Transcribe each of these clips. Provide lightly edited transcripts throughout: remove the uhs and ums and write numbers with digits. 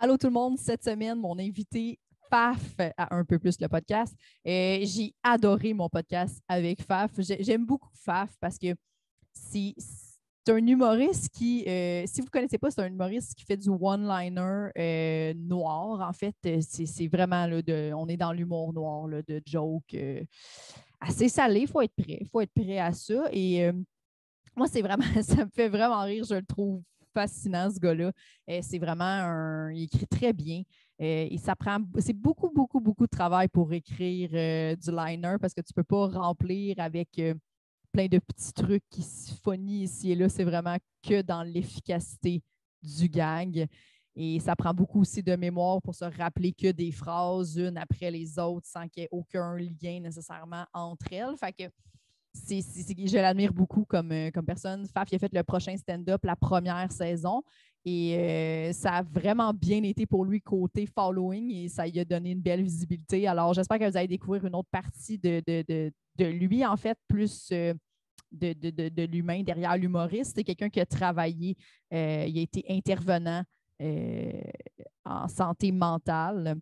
Allô tout le monde, cette semaine, mon invité Faf à Un peu plus le podcast. J'ai adoré mon podcast avec Faf. J'aime beaucoup Faf parce que c'est un humoriste qui, si vous ne connaissez pas, c'est un humoriste qui fait du one-liner noir. En fait, c'est vraiment, là, on est dans l'humour noir, là, de joke assez salé. Il faut être prêt. Il faut être prêt à ça. Et moi, c'est vraiment, ça me fait vraiment rire. Je le trouve fascinant, ce gars-là. C'est vraiment il écrit très bien. Et ça prend, c'est beaucoup, beaucoup, beaucoup de travail pour écrire du liner parce que tu ne peux pas remplir avec plein de petits trucs qui se fonient ici et là. C'est vraiment que dans l'efficacité du gag. Et ça prend beaucoup aussi de mémoire pour se rappeler que des phrases une après les autres sans qu'il y ait aucun lien nécessairement entre elles. Fait que je l'admire beaucoup comme personne. Faf, il a fait le prochain stand-up la première saison et ça a vraiment bien été pour lui côté following et ça lui a donné une belle visibilité. Alors, j'espère que vous allez découvrir une autre partie de lui, en fait, plus de l'humain derrière l'humoriste. C'est quelqu'un qui a travaillé, il a été intervenant en santé mentale.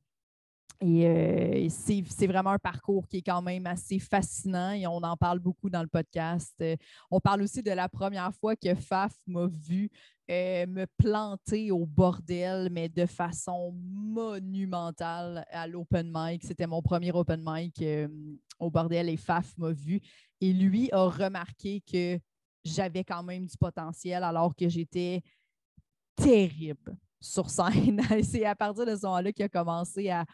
Et c'est vraiment un parcours qui est quand même assez fascinant et on en parle beaucoup dans le podcast. On parle aussi de la première fois que Faf m'a vu me planter au bordel, mais de façon monumentale à l'open mic. C'était mon premier open mic au bordel et Faf m'a vu. Et lui a remarqué que j'avais quand même du potentiel alors que j'étais terrible sur scène. C'est à partir de ce moment-là qu'il a commencé à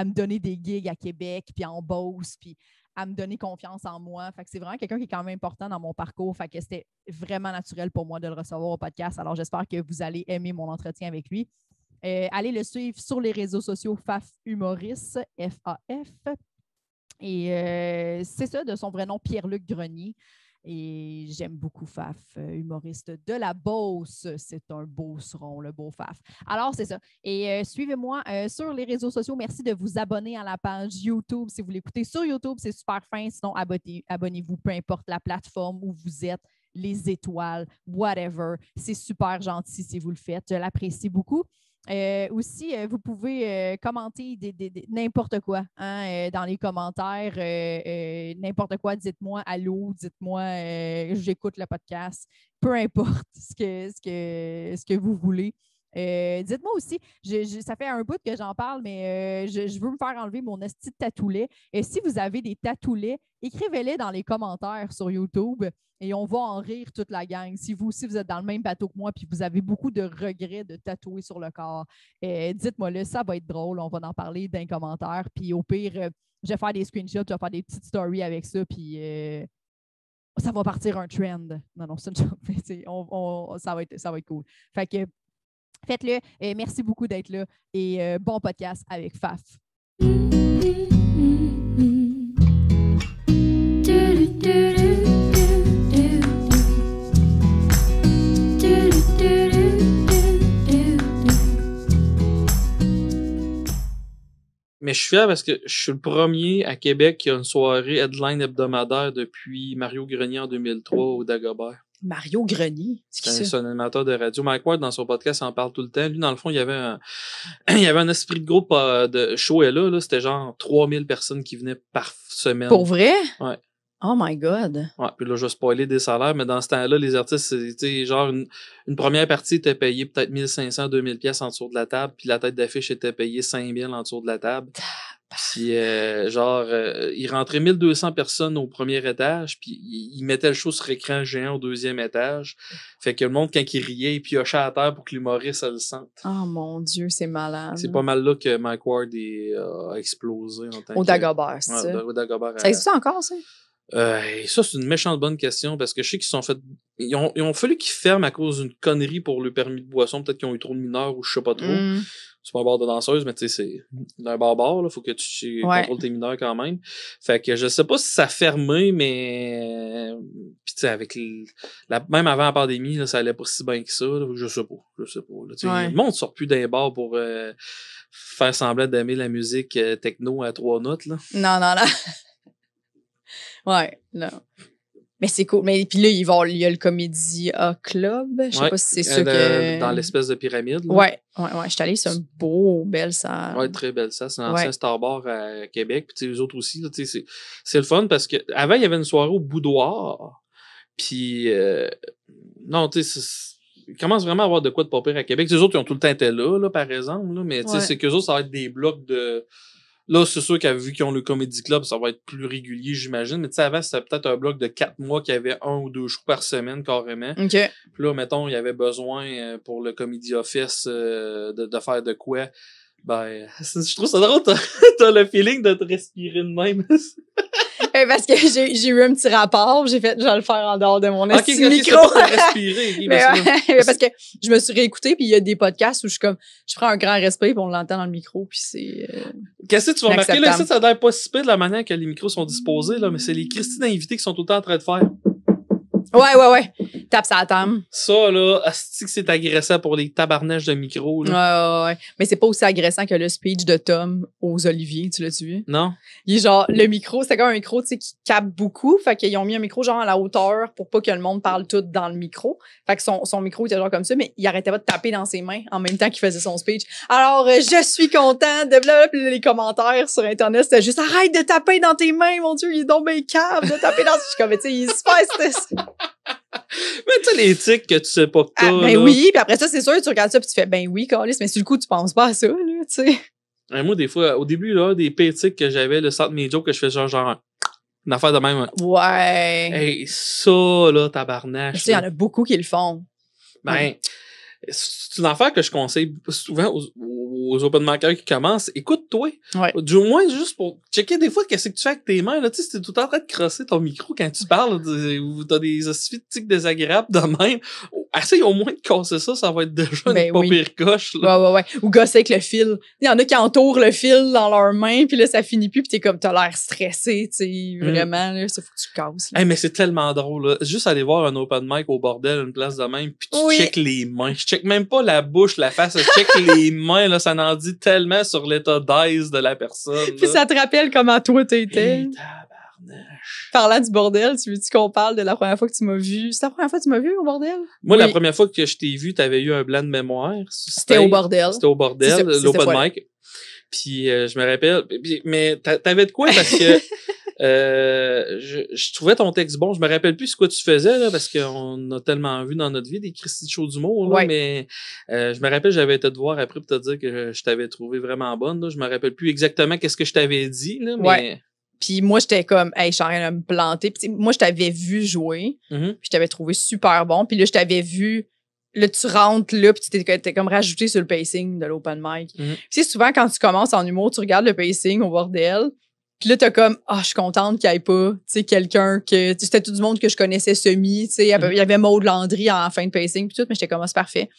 me donner des gigs à Québec, puis en Beauce, puis à me donner confiance en moi. Fait que c'est vraiment quelqu'un qui est quand même important dans mon parcours. Fait que c'était vraiment naturel pour moi de le recevoir au podcast. Alors, j'espère que vous allez aimer mon entretien avec lui. Allez le suivre sur les réseaux sociaux Faf Humoriste, F-A-F. Et c'est ça, de son vrai nom, Pierre-Luc Grenier. Et j'aime beaucoup Faf, humoriste de la Beauce. C'est un beauceron, le beau Faf. Alors, c'est ça. Et suivez-moi sur les réseaux sociaux. Merci de vous abonner à la page YouTube. Si vous l'écoutez sur YouTube, c'est super fin. Sinon, abonnez-vous, peu importe la plateforme où vous êtes, les étoiles, whatever. C'est super gentil si vous le faites. Je l'apprécie beaucoup. Aussi, vous pouvez commenter n'importe quoi dans les commentaires. N'importe quoi, dites-moi allô, dites-moi j'écoute le podcast. Peu importe ce que vous voulez. Dites-moi aussi, ça fait un bout que j'en parle, mais je veux me faire enlever mon esti de tatoulet. Et si vous avez des tatoulets, écrivez-les dans les commentaires sur YouTube et on va en rire toute la gang. Si vous aussi, vous êtes dans le même bateau que moi puis vous avez beaucoup de regrets de tatouer sur le corps, dites-moi-le, ça va être drôle. On va en parler dans les commentaires. Puis au pire, je vais faire des screenshots, je vais faire des petites stories avec ça, puis ça va partir un trend. Non, c'est une joke. Ça va être cool. Fait que faites-le. Merci beaucoup d'être là et bon podcast avec Faf. Mais je suis fier parce que je suis le premier à Québec qui a une soirée headline hebdomadaire depuis Mario Grenier en 2003 au Dagobert. Mario Grenier? C'est un animateur de radio. Mike Ward, dans son podcast, en parle tout le temps. Lui, dans le fond, il y avait un esprit de groupe de show et là, c'était genre 3000 personnes qui venaient par semaine. Pour vrai? Ouais. Oh my God! Ouais, puis là, je vais spoiler des salaires, mais dans ce temps-là, les artistes, c'était genre une première partie était payée peut-être 1500, 2000 pièces en dessous de la table, puis la tête d'affiche était payée 5000 en dessous de la table. Puis il rentrait 1200 personnes au premier étage, puis il mettait le show sur écran géant au deuxième étage. Fait que le monde, quand il riait, il piochait à terre pour que l'humoriste le sente. Oh mon Dieu, c'est malade. C'est pas mal là que Mike Ward a explosé. En tant au Dagobert, c'est ça? Au Dagobert. Ça existe encore, ça? Ça, c'est une méchante bonne question parce que je sais qu'ils se sont fait. Ils ont fallu qu'ils ferment à cause d'une connerie pour le permis de boisson. Peut-être qu'ils ont eu trop de mineurs ou je sais pas trop. C'est pas un bar de danseuse, mais tu sais, c'est un bar, là. Faut que tu contrôles tes mineurs quand même. Fait que je sais pas si ça a fermé, mais. Puis tu sais, avec même avant la pandémie, là, ça allait pas si bien que ça. Là. Je sais pas. Là. Le monde sort plus d'un bar pour faire semblant d'aimer la musique techno à 3 notes. Là. Non. Ouais, non. Mais c'est cool. Mais puis là, il y a le Comédia Club. Je sais pas si c'est ça que... Dans l'espèce de pyramide. Là. Ouais. Je suis allée, c'est une belle salle. Ouais, très belle salle. C'est un ancien Star Bar à Québec. Puis eux autres aussi, là, c'est le fun parce que avant il y avait une soirée au Boudoir. Puis non, tu sais, il commence vraiment à avoir de quoi de pas pire à Québec. Les autres, ils ont tout le temps été là par exemple. Là, mais tu sais, c'est qu'eux autres, ça va être des blocs de... Là, c'est sûr vu qu'ils ont le Comedy Club, ça va être plus régulier, j'imagine. Mais tu sais, avant, c'était peut-être un bloc de 4 mois qui avait 1 ou 2 shows par semaine, carrément. OK. Puis là, mettons, il y avait besoin pour le Comedy Office de faire de quoi. Ben, je trouve ça drôle, t'as le feeling de te respirer de même. Parce que j'ai eu un petit rapport, j'ai fait, je vais le faire en dehors de mon micro. C'est pas pour respirer. Parce que je me suis réécoutée, puis il y a des podcasts où je prends un grand respect, puis on l'entend dans le micro, puis c'est... Qu'est-ce que tu vas remarquer? Là, ça a l'air pas si pire de la manière que les micros sont disposés, là, mais c'est les Christine invités qui sont tout le temps en train de faire. Ouais. Tape ça à table. Ça, là, asti que c'est agressant pour les tabarnages de micro, là. Ouais. Mais c'est pas aussi agressant que le speech de Tom aux Oliviers, tu l'as-tu vu? Non. Il est genre, le micro, c'est comme un micro, tu sais, qui capte beaucoup. Fait qu'ils ont mis un micro genre à la hauteur pour pas que le monde parle tout dans le micro. Fait que son micro était genre comme ça, mais il arrêtait pas de taper dans ses mains en même temps qu'il faisait son speech. Alors, je suis content de blablabla. Puis les commentaires sur Internet, c'était juste, arrête de taper dans tes mains, mon Dieu, il est donc bien cave de taper dans... Je suis comme, tu sais, il est super stressé. Mais tu sais, les tics que tu sais pas que t'as. Ben là. Oui, puis après ça, c'est sûr, tu regardes ça puis tu fais, ben oui, Carlis, mais sur le coup, tu penses pas à ça, là, tu sais. Moi, des fois, au début, là, des tics que j'avais, le centre mes jokes, que je fais genre une affaire de même. Ouais. Hey, ça, là, tabarnache. Tu sais, il y en a beaucoup qui le font. Ben, c'est une affaire que je conseille souvent aux open micers qui commencent. Écoute-toi. Ouais. Du moins, juste pour checker des fois qu'est-ce que tu fais avec tes mains. Là, tu sais, si t'es tout le temps en train de crosser ton micro quand tu parles, ou t'as des tics désagréables de même, essaye au moins de casser ça, ça va être déjà une pas pire coche. Là. Ouais. Ou gosser avec le fil. Il y en a qui entourent le fil dans leurs mains, puis là, ça finit plus, puis t'es comme, t'as l'air stressé, tu sais, vraiment, là, ça faut que tu casses. Hey, mais c'est tellement drôle, là. Juste aller voir un open mic au bordel, une place de même, puis tu check les mains. Je check même pas la bouche, la face, je check les mains, là, ça en dit tellement sur l'état d'aise de la personne. Puis ça te rappelle comment toi t'étais. Hey, tabarnache. Parlant du bordel, tu veux-tu qu'on parle de la première fois que tu m'as vu? C'est la première fois que tu m'as vu au bordel? Moi, la première fois que je t'ai vu, t'avais eu un blanc de mémoire. C'était au bordel. C'était au bordel, l'open mic. Puis je me rappelle, mais t'avais de quoi parce que je trouvais ton texte bon. Je me rappelle plus ce que tu faisais là parce qu'on a tellement vu dans notre vie des Christy de show d'humour là, mais je me rappelle j'avais été te voir après pour te dire que je t'avais trouvé vraiment bonne là. Je me rappelle plus exactement qu'est-ce que je t'avais dit là, mais Puis moi j'étais comme hey, je suis en train de me planter. Puis moi je t'avais vu jouer. Puis je t'avais trouvé super bon. Puis là je t'avais vu. Là, tu rentres là, puis tu t'es comme rajouté sur le pacing de l'open mic. Tu sais, souvent, quand tu commences en humour, tu regardes le pacing au bordel, puis là, t'as comme, je suis contente qu'il n'y ait pas, tu sais, quelqu'un que, c'était tout du monde que je connaissais semi, tu sais, il y avait Maud Landry en fin de pacing, puis tout, mais j'étais comme, c'est parfait.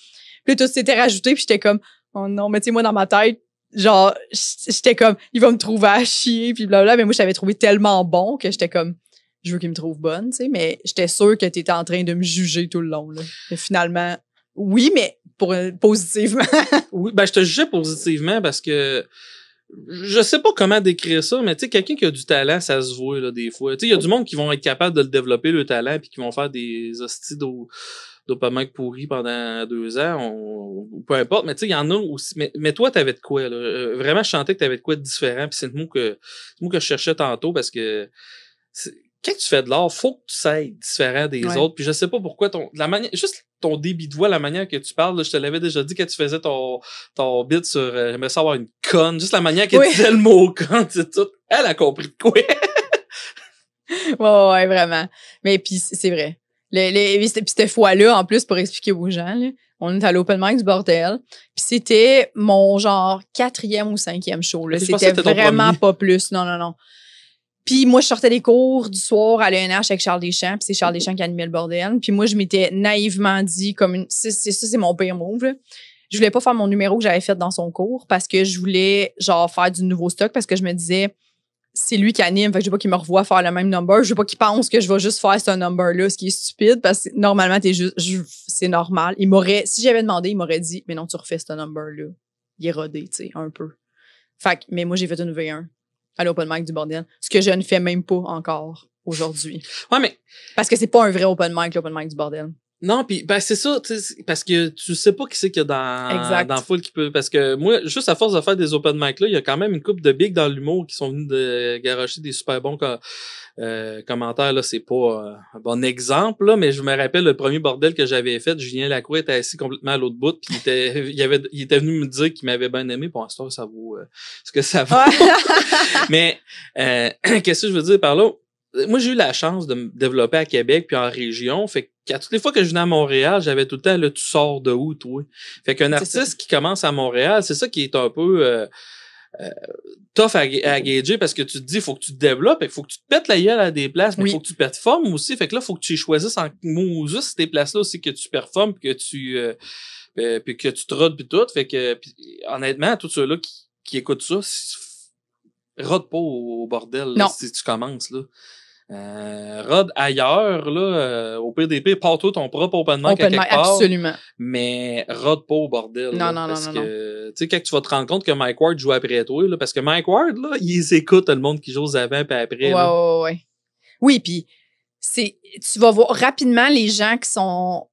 Puis là, tout s'était rajouté, puis j'étais comme, oh non, mais tu sais, moi, dans ma tête, genre, j'étais comme, il va me trouver à chier, puis blablabla, mais moi, je t'avais trouvé tellement bon que j'étais comme, je veux qu'il me trouve bonne, tu sais, mais j'étais sûre que t'étais en train de me juger tout le long, là. Et finalement, oui, mais positivement. Oui, ben je te jugeais positivement parce que je sais pas comment décrire ça, mais tu sais, quelqu'un qui a du talent, ça se voit là des fois. Tu sais, il y a du monde qui vont être capable de le développer, le talent, puis qui vont faire des hosties d'open mic pourris pendant 2 ans, ou peu importe, mais tu sais, il y en a aussi. Mais toi, t'avais de quoi, là? Vraiment, je sentais que t'avais de quoi de différent, puis c'est le mot que je cherchais tantôt parce que quand tu fais de l'art, faut que tu sois différent des autres. Puis je sais pas pourquoi juste ton débit de voix, la manière que tu parles, là, je te l'avais déjà dit quand tu faisais ton bit sur j'aimerais savoir une conne, juste la manière que tu disais le mot conne, c'est tout. Elle a compris de quoi. Ouais, vraiment. Mais puis c'est vrai. Puis cette fois-là, en plus, pour expliquer aux gens, là, on est à l'open mic du bordel. Puis c'était mon genre 4e ou 5e show. Là. C'était vraiment pas plus. Non. Puis moi, je sortais des cours du soir à l'ENH avec Charles Deschamps, puis c'est Charles Deschamps qui animait le bordel. Puis moi, je m'étais naïvement dit comme c'est mon pire move. Là. Je voulais pas faire mon numéro que j'avais fait dans son cours parce que je voulais genre faire du nouveau stock parce que je me disais c'est lui qui anime, fait que je veux pas qu'il me revoie faire le même number, je veux pas qu'il pense que je vais juste faire ce number là, ce qui est stupide parce que normalement c'est normal. Si j'avais demandé, il m'aurait dit mais non, tu refais ce number là. Il est rodé, tu sais, un peu. Fait que mais moi j'ai fait une V1. à l'open mic du bordel. Ce que je ne fais même pas encore aujourd'hui. Ouais, mais... Parce que c'est pas un vrai open mic, l'open mic du bordel. Non, puis ben c'est ça, parce que tu sais pas qui c'est qu'il y a dans la foule qui peut... Parce que moi, juste à force de faire des open mic là, il y a quand même une couple de bigs dans l'humour qui sont venus de garocher des super bons commentaires. Là, c'est pas un bon exemple, là, mais je me rappelle le premier bordel que j'avais fait, Julien Lacroix était assis complètement à l'autre bout, puis il était venu me dire qu'il m'avait bien aimé. Pour l'instant, ça vaut ce que ça vaut. Mais qu'est-ce que je veux dire par là? Moi, j'ai eu la chance de me développer à Québec puis en région. Fait qu'à toutes les fois que je venais à Montréal, j'avais tout le temps là, tu sors de où, toi? Fait qu'un artiste qui commence à Montréal, c'est ça qui est un peu tough à gager parce que tu te dis, faut que tu te développes, il faut que tu te pètes la gueule à des places, mais il faut que tu performes aussi. Fait que là, faut que tu choisisses en juste ces places-là aussi que tu performes puis que tu te rodes puis tout. Fait que, pis, honnêtement, tous ceux-là qui écoutent ça, rode pas au bordel là, si tu commences là. Rod ailleurs là, au PDP, pars-toi ton propre open mic à quelque part. Absolument. Mais rode pas au bordel. Non, parce que tu sais quand tu vas te rendre compte que Mike Ward joue après toi là, parce que Mike Ward là, il écoute le monde qui joue avant puis après. Ouais. Oui, puis tu vas voir rapidement les gens qui sont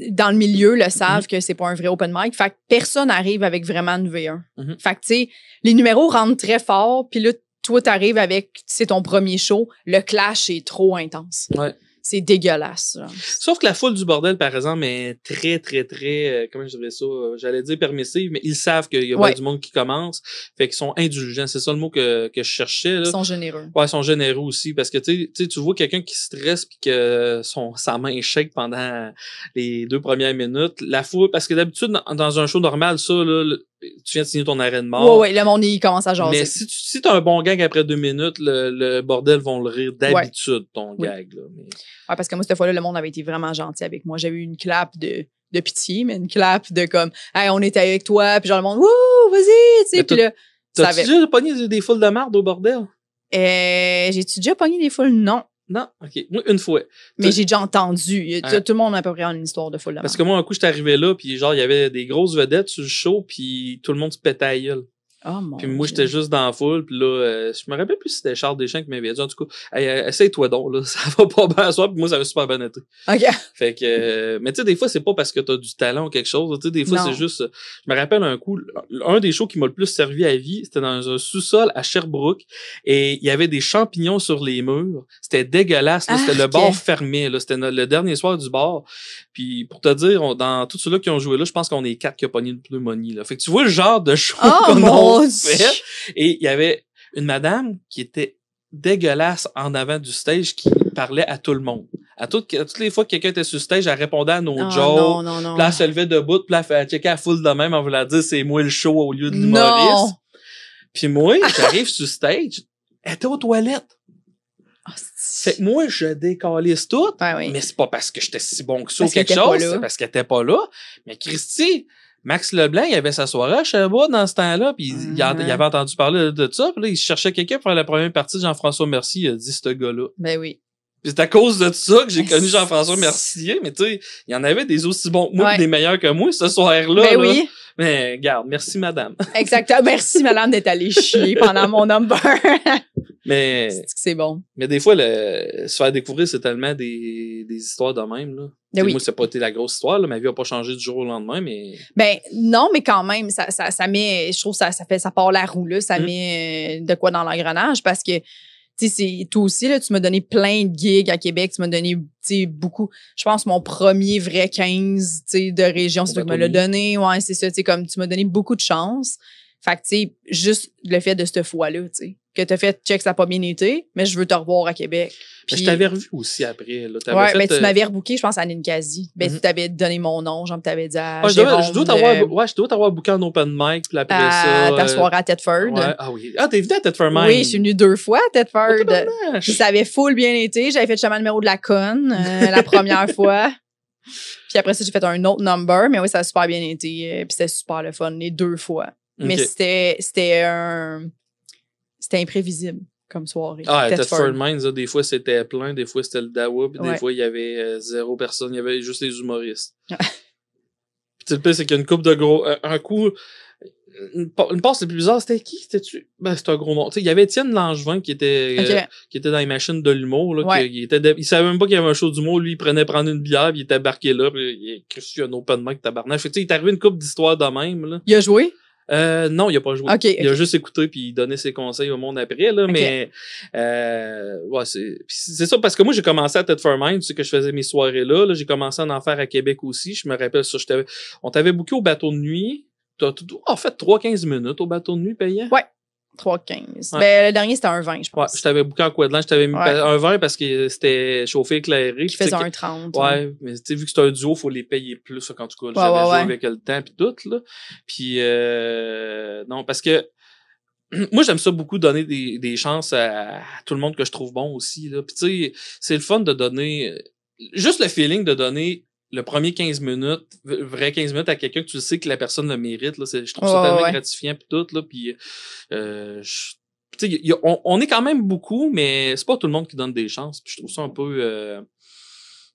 dans le milieu le savent que c'est pas un vrai open mic. Fait que personne arrive avec vraiment une V1. Fait que tu sais, les numéros rentrent très fort, puis là toi, t'arrives avec, c'est ton premier show, le clash est trop intense. Ouais. C'est dégueulasse. Genre. Sauf que la foule du bordel, par exemple, est très, très, très, comment je dirais ça, j'allais dire permissive, mais ils savent qu'il y a bien du monde qui commence, fait qu'ils sont indulgents. C'est ça le mot que je cherchais. Là. Ils sont généreux. Ouais, ils sont généreux aussi, parce que tu vois quelqu'un qui stresse puis que sa main shake pendant les 2 premières minutes. La foule, parce que d'habitude, dans un show normal, ça, là, tu viens de signer ton arrêt de mort. Ouais, le monde, il commence à jaser. Mais si t'as un bon gag après 2 minutes, le bordel vont le rire d'habitude, ton gag, là. Mais... Ouais, parce que moi, cette fois-là, le monde avait été vraiment gentil avec moi. J'avais eu une clap de pitié, mais une clap de comme, hey, on était avec toi, puis genre le monde, wouh, vas-y, tu sais, puis là. T'as-tu déjà pogné des foules de marde au bordel? J'ai-tu déjà pogné des foules? Non. Non? OK. Moi, une fois. Mais j'ai déjà entendu. Tout le monde a à peu près une histoire de foule de marde. Parce que moi, un coup, j'étais arrivé là, puis genre, il y avait des grosses vedettes sur le show, puis tout le monde se pétait à la gueule. Oh mon puis moi, j'étais juste dans la foule, puis là, je me rappelle plus si c'était Charles Deschamps qui m'avait dit, en tout cas, hey, essaye-toi donc, là, ça va pas bien à soir, puis moi, ça va super bien été. OK. Fait que, mais tu sais, des fois, c'est pas parce que t'as du talent ou quelque chose, tu sais, des fois, c'est juste, je me rappelle un coup, un des shows qui m'a le plus servi à vie, c'était dans un sous-sol à Sherbrooke, et il y avait des champignons sur les murs, c'était dégueulasse, là, c'était le bar fermé, là, c'était le dernier soir du bar, puis pour te dire, dans tous ceux-là qui ont joué là, je pense qu'on est 4 qui a pogné une pneumonie, là. Fait que tu vois le genre de show qu'on a fait. Et il y avait une madame qui était dégueulasse en avant du stage qui parlait à tout le monde. À toutes les fois que quelqu'un était sur le stage, elle répondait à nos jokes. Non. Puis elle se levait debout, puis elle checkait la foule de même en voulant dire c'est moi le show au lieu de l'humoriste. Puis moi, j'arrive sur le stage, elle était aux toilettes. Fait que moi, je décalisse tout, mais c'est pas parce que j'étais si bon que ça ou quelque chose, c'est parce qu'elle était pas là. Mais Christy, Max Leblanc, il avait sa soirée à Sherbrooke dans ce temps-là, puis il avait entendu parler de ça, puis là, il cherchait quelqu'un pour faire la première partie de Jean-François Mercier, il a dit ce gars-là. Ben oui. Puis c'est à cause de ça que j'ai connu Jean-François Mercier, mais tu sais, il y en avait des aussi bons que moi, des meilleurs que moi ce soir-là. Ben là. Oui. Mais regarde, merci madame. Exactement. Merci madame d'être allée chier pendant mon number. Mais c'est bon. Mais des fois, se faire découvrir, c'est tellement des histoires de même, là. Oui. Moi, c'est pas été la grosse histoire, là. Ma vie a pas changé du jour au lendemain, mais. Ben, non, mais quand même, ça met, je trouve, ça part la roue, là. Ça met de quoi dans l'engrenage parce que, tu sais, toi aussi, là, tu m'as donné plein de gigs à Québec. Tu m'as donné, tu sais, beaucoup. Je pense mon premier vrai 15, tu sais, de région, c'est toi qui me l'as donné. Ouais, c'est ça, tu sais, comme tu m'as donné beaucoup de chance. Fait que, tu sais, juste le fait de cette fois-là, tu sais, que t'as fait check, ça n'a pas bien été, mais je veux te revoir à Québec. Puis, je t'avais revu aussi après, là. Ouais, ben, tu m'avais rebooké, je pense, à Ninkasi. Ben, tu t'avais donné mon nom, genre, tu t'avais dit à je dois t'avoir booké en open mic, puis après ça. Ta soirée à Thetford. Ouais, ah oui. Ah, t'es venu à Thetford même. Oui, je suis venue 2 fois à Thetford. Oh, puis ça avait full bien été. J'avais fait le chemin numéro de la conne, la première fois. Puis après ça, j'ai fait un autre number, mais oui, ça a super bien été. Puis c'était super le fun, les 2 fois. Mais c'était imprévisible comme soirée. Ah, Thetford Mines, des fois c'était plein, des fois c'était le Dawa, puis des fois il y avait 0 personne, il y avait juste les humoristes. Puis le pire, c'est qu'il y a une couple de gros... un coup, une passe les plus bizarre, c'était qui? C'était-tu? Ben, c'était un gros nom. Tu sais, il y avait Étienne Langevin qui était dans les machines de l'humour, là. Ouais. Il savait même pas qu'il y avait un show d'humour. Lui, il prenait prendre une bière, puis il était embarqué là, puis il a reçu un open mic tabarnak. Fait que, tu sais, il est arrivé une couple d'histoires de même, là. Il a joué? Non, il a pas joué. Okay, il a juste écouté puis il donnait ses conseils au monde après, là. Mais, ouais, c'est ça, parce que moi, j'ai commencé à Ted for Mind, tu sais, que je faisais mes soirées là. J'ai commencé à en faire à Québec aussi. Je me rappelle ça. On t'avait booké au bateau de nuit. T'as en fait 3-15 minutes au bateau de nuit payant. Ouais. 3,15. Ouais. Ben, le dernier, c'était un 20, je pense. Ouais, je t'avais booké en Quadland, je t'avais mis un 20 parce que c'était chauffé éclairé. Qui faisait un 30. Ouais, mais tu sais, vu que c'est un duo, faut les payer plus, quand tout cas. J'avais joué avec le temps pis tout, là. Puis, non, parce que, moi, j'aime ça beaucoup donner des chances à tout le monde que je trouve bon aussi, là. Puis tu sais, c'est le fun de donner, juste le feeling de donner le premier 15 minutes, vrai 15 minutes à quelqu'un que tu sais que la personne le mérite, là. Je trouve ça tellement gratifiant pis tout, là. Puis, tu sais, on est quand même beaucoup, mais c'est pas tout le monde qui donne des chances. Puis je trouve ça un peu,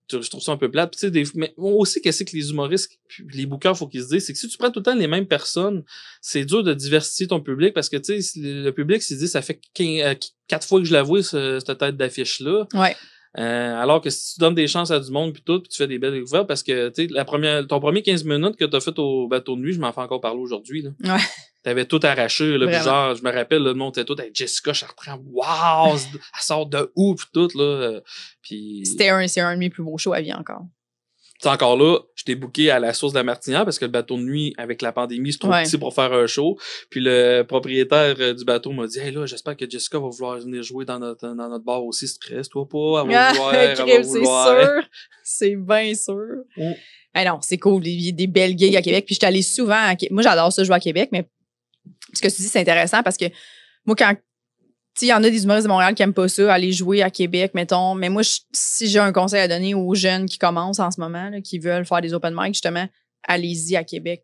je trouve ça un peu plate. Puis, tu sais, mais aussi, qu'est-ce que les humoristes, les bookers, faut qu'ils se disent, c'est que si tu prends tout le temps les mêmes personnes, c'est dur de diversifier ton public parce que, tu sais, le public s'il dit, ça fait 4 fois que je la vois, cette tête d'affiche-là. Ouais. Alors que si tu donnes des chances à du monde puis tout, puis tu fais des belles découvertes, parce que tu sais ton premier 15 minutes que t'as fait au bateau de nuit, je m'en fais encore parler aujourd'hui là. Ouais. T'avais tout arraché là, puis genre je me rappelle le monde était tout avec Jessica Chartrand. Waouh, elle sort de où puis tout là. Puis c'est un de mes plus beaux shows à vie encore. T'sais, encore là, je t'ai booké à la source de la Martinière parce que le bateau de nuit, avec la pandémie, c'est trop petit pour faire un show. Puis le propriétaire du bateau m'a dit, hey là, j'espère que Jessica va vouloir venir jouer dans notre bar aussi. Stress-toi pas, elle va vouloir, elle va vouloir. C'est sûr. C'est bien sûr. Hey non, c'est cool. Il y a des belles gigs à Québec. Puis je suis allée souvent à Québec. Moi, j'adore ça jouer à Québec, mais ce que tu dis, c'est intéressant parce que moi, quand il y en a des humoristes de Montréal qui aiment pas ça, aller jouer à Québec, mettons. Mais moi, si j'ai un conseil à donner aux jeunes qui commencent en ce moment, là, qui veulent faire des open mic, justement, allez-y à Québec.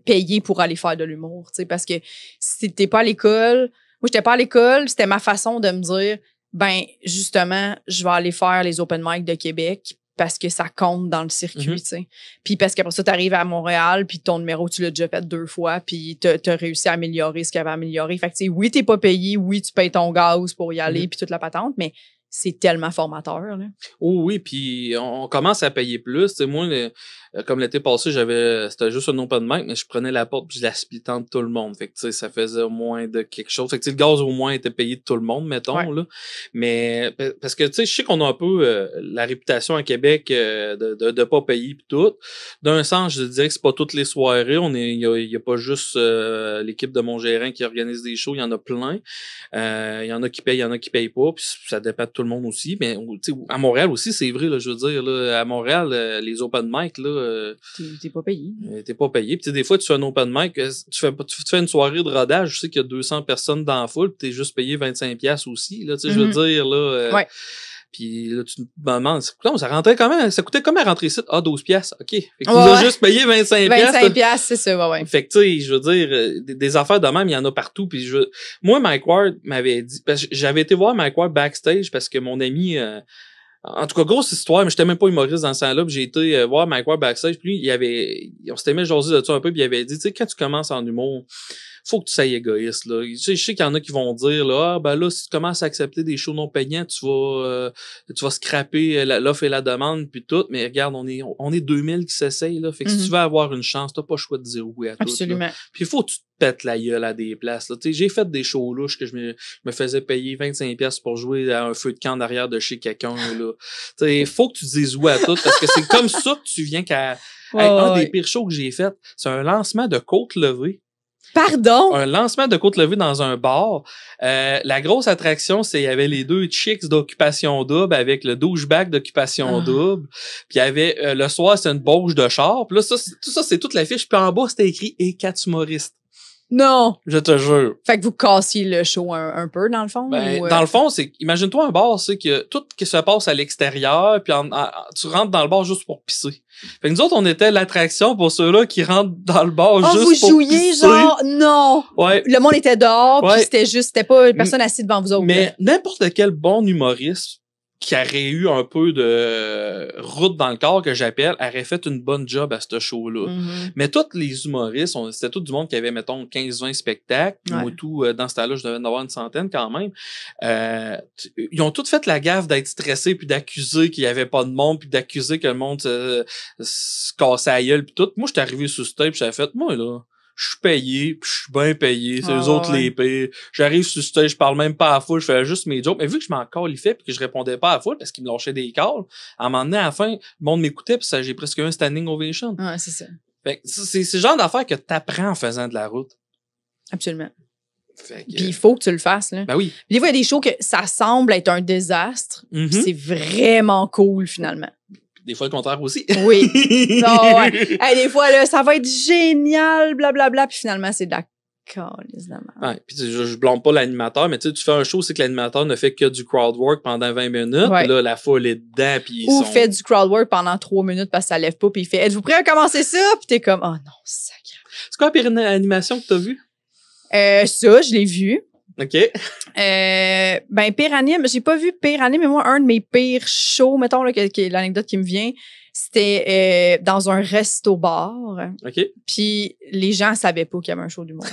Payez pour aller faire de l'humour, parce que si t'es pas à l'école, moi, j'étais pas à l'école, c'était ma façon de me dire, ben, justement, je vais aller faire les open mic de Québec parce que ça compte dans le circuit, tu sais. Puis parce qu'après ça, t'arrives à Montréal, puis ton numéro, tu l'as déjà fait 2 fois, puis t'as réussi à améliorer ce qu'il y avait à améliorer. Fait que, tu sais, oui, t'es pas payé, oui, tu payes ton gaz pour y aller, puis toute la patente, mais c'est tellement formateur, là. Oh oui, puis on commence à payer plus. Tu sais, moi, comme l'été passé, c'était juste un open mic, mais je prenais la porte puis je la splitais entre tout le monde. Fait que, tu sais, ça faisait au moins de quelque chose. Fait que, tu sais, le gaz au moins était payé de tout le monde, mettons, là. Mais, parce que, tu sais, je sais qu'on a un peu la réputation à Québec de pas payer pis tout. D'un sens, je dirais que c'est pas toutes les soirées. Il y a pas juste l'équipe de mon gérant qui organise des shows. Il y en a plein. Il y en a qui payent, il y en a qui payent pas. Puis ça dépend de tout le monde aussi. Mais, tu sais, à Montréal aussi, c'est vrai, là, je veux dire, là, à Montréal, les open mic, là, t'es pas payé. T'es pas payé. Puis des fois, tu fais un open mic, tu fais une soirée de rodage, je sais qu'il y a 200 personnes dans la foule, puis t'es juste payé 25$ aussi. Là, tu sais, je veux dire, là. Puis là, tu me demandes, ça rentrait comment? Ça coûtait combien rentrer ici? Ah, 12$. OK. Fait que tu nous as juste payé 25$. 25$, c'est ça, ouais. Fait que, tu sais, je veux dire, des affaires de même, il y en a partout. Puis moi, Mike Ward m'avait dit, parce que j'avais été voir Mike Ward backstage parce que mon ami, en tout cas, grosse histoire, mais j'étais même pas humoriste dans ce temps-là, puis j'ai été voir Mike Ward backstage, puis lui, on s'était mis à jaser de ça un peu, puis il avait dit, tu sais, quand tu commences en humour, faut que tu sois égoïste, là. Tu sais, je sais qu'il y en a qui vont dire, là, ah, ben là, si tu commences à accepter des shows non payants, tu vas scraper l'offre et la demande, puis tout, mais regarde, on est 2000 qui s'essayent, là. Fait que si tu veux avoir une chance, t'as pas le choix de dire oui à tout. Absolument. Puis il faut que tu te pètes la gueule à des places, là. Tu sais, j'ai fait des shows louches que je me faisais payer 25$ pour jouer à un feu de camp derrière de chez quelqu'un, là. Tu sais, faut que tu dises oui à tout, parce que c'est comme ça que tu viens qu'à, un des pires shows que j'ai fait, c'est un lancement de côte levée. Pardon? Un lancement de côte levée dans un bar. La grosse attraction, c'est il y avait les 2 chicks d'Occupation Double avec le douchebag d'Occupation Double. Puis il y avait le soir, c'est une bauche de char. Puis là, tout ça, c'est toute l'affiche. Puis en bas, c'était écrit « Et 4 humoristes ». Non! Je te jure. Fait que vous cassiez le show un peu, dans le fond? Ben, dans le fond, c'est, imagine-toi un bar, c'est que tout qui se passe à l'extérieur, puis tu rentres dans le bar juste pour pisser. Fait que nous autres, on était l'attraction pour ceux-là qui rentrent dans le bar juste pour pisser. Vous jouiez genre, non! Ouais. Le monde était dehors, puis c'était pas personne assise devant vous autres. Mais n'importe quel bon humoriste qui aurait eu un peu de route dans le corps, que j'appelle, aurait fait une bonne job à ce show-là. Mais tous les humoristes, c'était tout du monde qui avait, mettons, 15-20 spectacles. Ouais. Moi, tout, dans ce temps-là, je devais en avoir une centaine quand même. Ils ont tous fait la gaffe d'être stressés puis d'accuser qu'il y avait pas de monde puis d'accuser que le monde se cassait la gueule puis tout. Moi, j'étais arrivé sur stage puis j'avais fait, moi, là, je suis payé, puis je suis bien payé, c'est eux autres les pires. J'arrive sur stage, je parle même pas à la foule, je fais juste mes jokes. Mais vu que je m'en califais puis que je répondais pas à la foule parce qu'ils me lâchaient des calls, à un moment donné, à la fin, le monde m'écoutait puis ça, j'ai presque un standing ovation. Ouais, c'est ça. Fait que c'est le genre d'affaires que t'apprends en faisant de la route. Absolument. Puis il faut que tu le fasses, là. Ben oui. Des fois, il y a des shows que ça semble être un désastre, puis c'est vraiment cool, finalement. Des fois, le contraire aussi. Oui. Non, ouais. Hey, des fois, là, ça va être génial, blablabla, puis finalement, c'est d'accord, évidemment. Ouais, puis je blâme pas l'animateur, mais tu fais un show, c'est que l'animateur ne fait que du crowd work pendant 20 minutes, puis là, la foule est dedans, puis ou fait du crowd work pendant 3 minutes parce que ça lève pas, puis il fait « Êtes-vous prêts à commencer ça? » Puis t'es comme « Oh non, sacré. » C'est quoi la pire animation que t'as vue? Ça, je l'ai vu. OK. Ben, pire anime, j'ai pas vu pire anime, mais moi, un de mes pires shows, mettons, là, l'anecdote qui me vient, c'était dans un resto-bar. OK. Puis les gens savaient pas qu'il y avait un show du monde.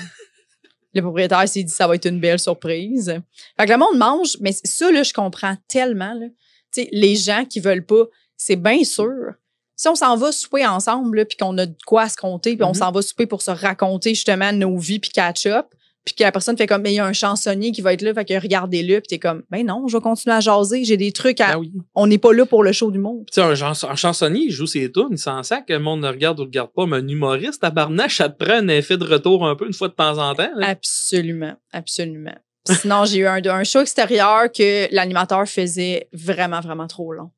Le propriétaire s'est dit, ça va être une belle surprise. Fait que le monde mange, mais ça, là, je comprends tellement, là. Tu sais, les gens qui veulent pas, c'est bien sûr. Si on s'en va souper ensemble, là, puis qu'on a de quoi se compter, puis on s'en va souper pour se raconter, justement, nos vies, puis catch-up, puis que la personne fait comme, mais il y a un chansonnier qui va être là, fait que regardez-le, puis t'es comme, ben non, je vais continuer à jaser, j'ai des trucs à... Ah oui. On n'est pas là pour le show du monde. Tu sais, un chansonnier, il joue ses tunes, il s'en sac, que le monde ne regarde ou ne regarde pas, mais un humoriste, tabarnache, ça te prend un effet de retour un peu, une fois de temps en temps. Là. Absolument, absolument. Sinon, j'ai eu un show extérieur que l'animateur faisait vraiment, vraiment trop long.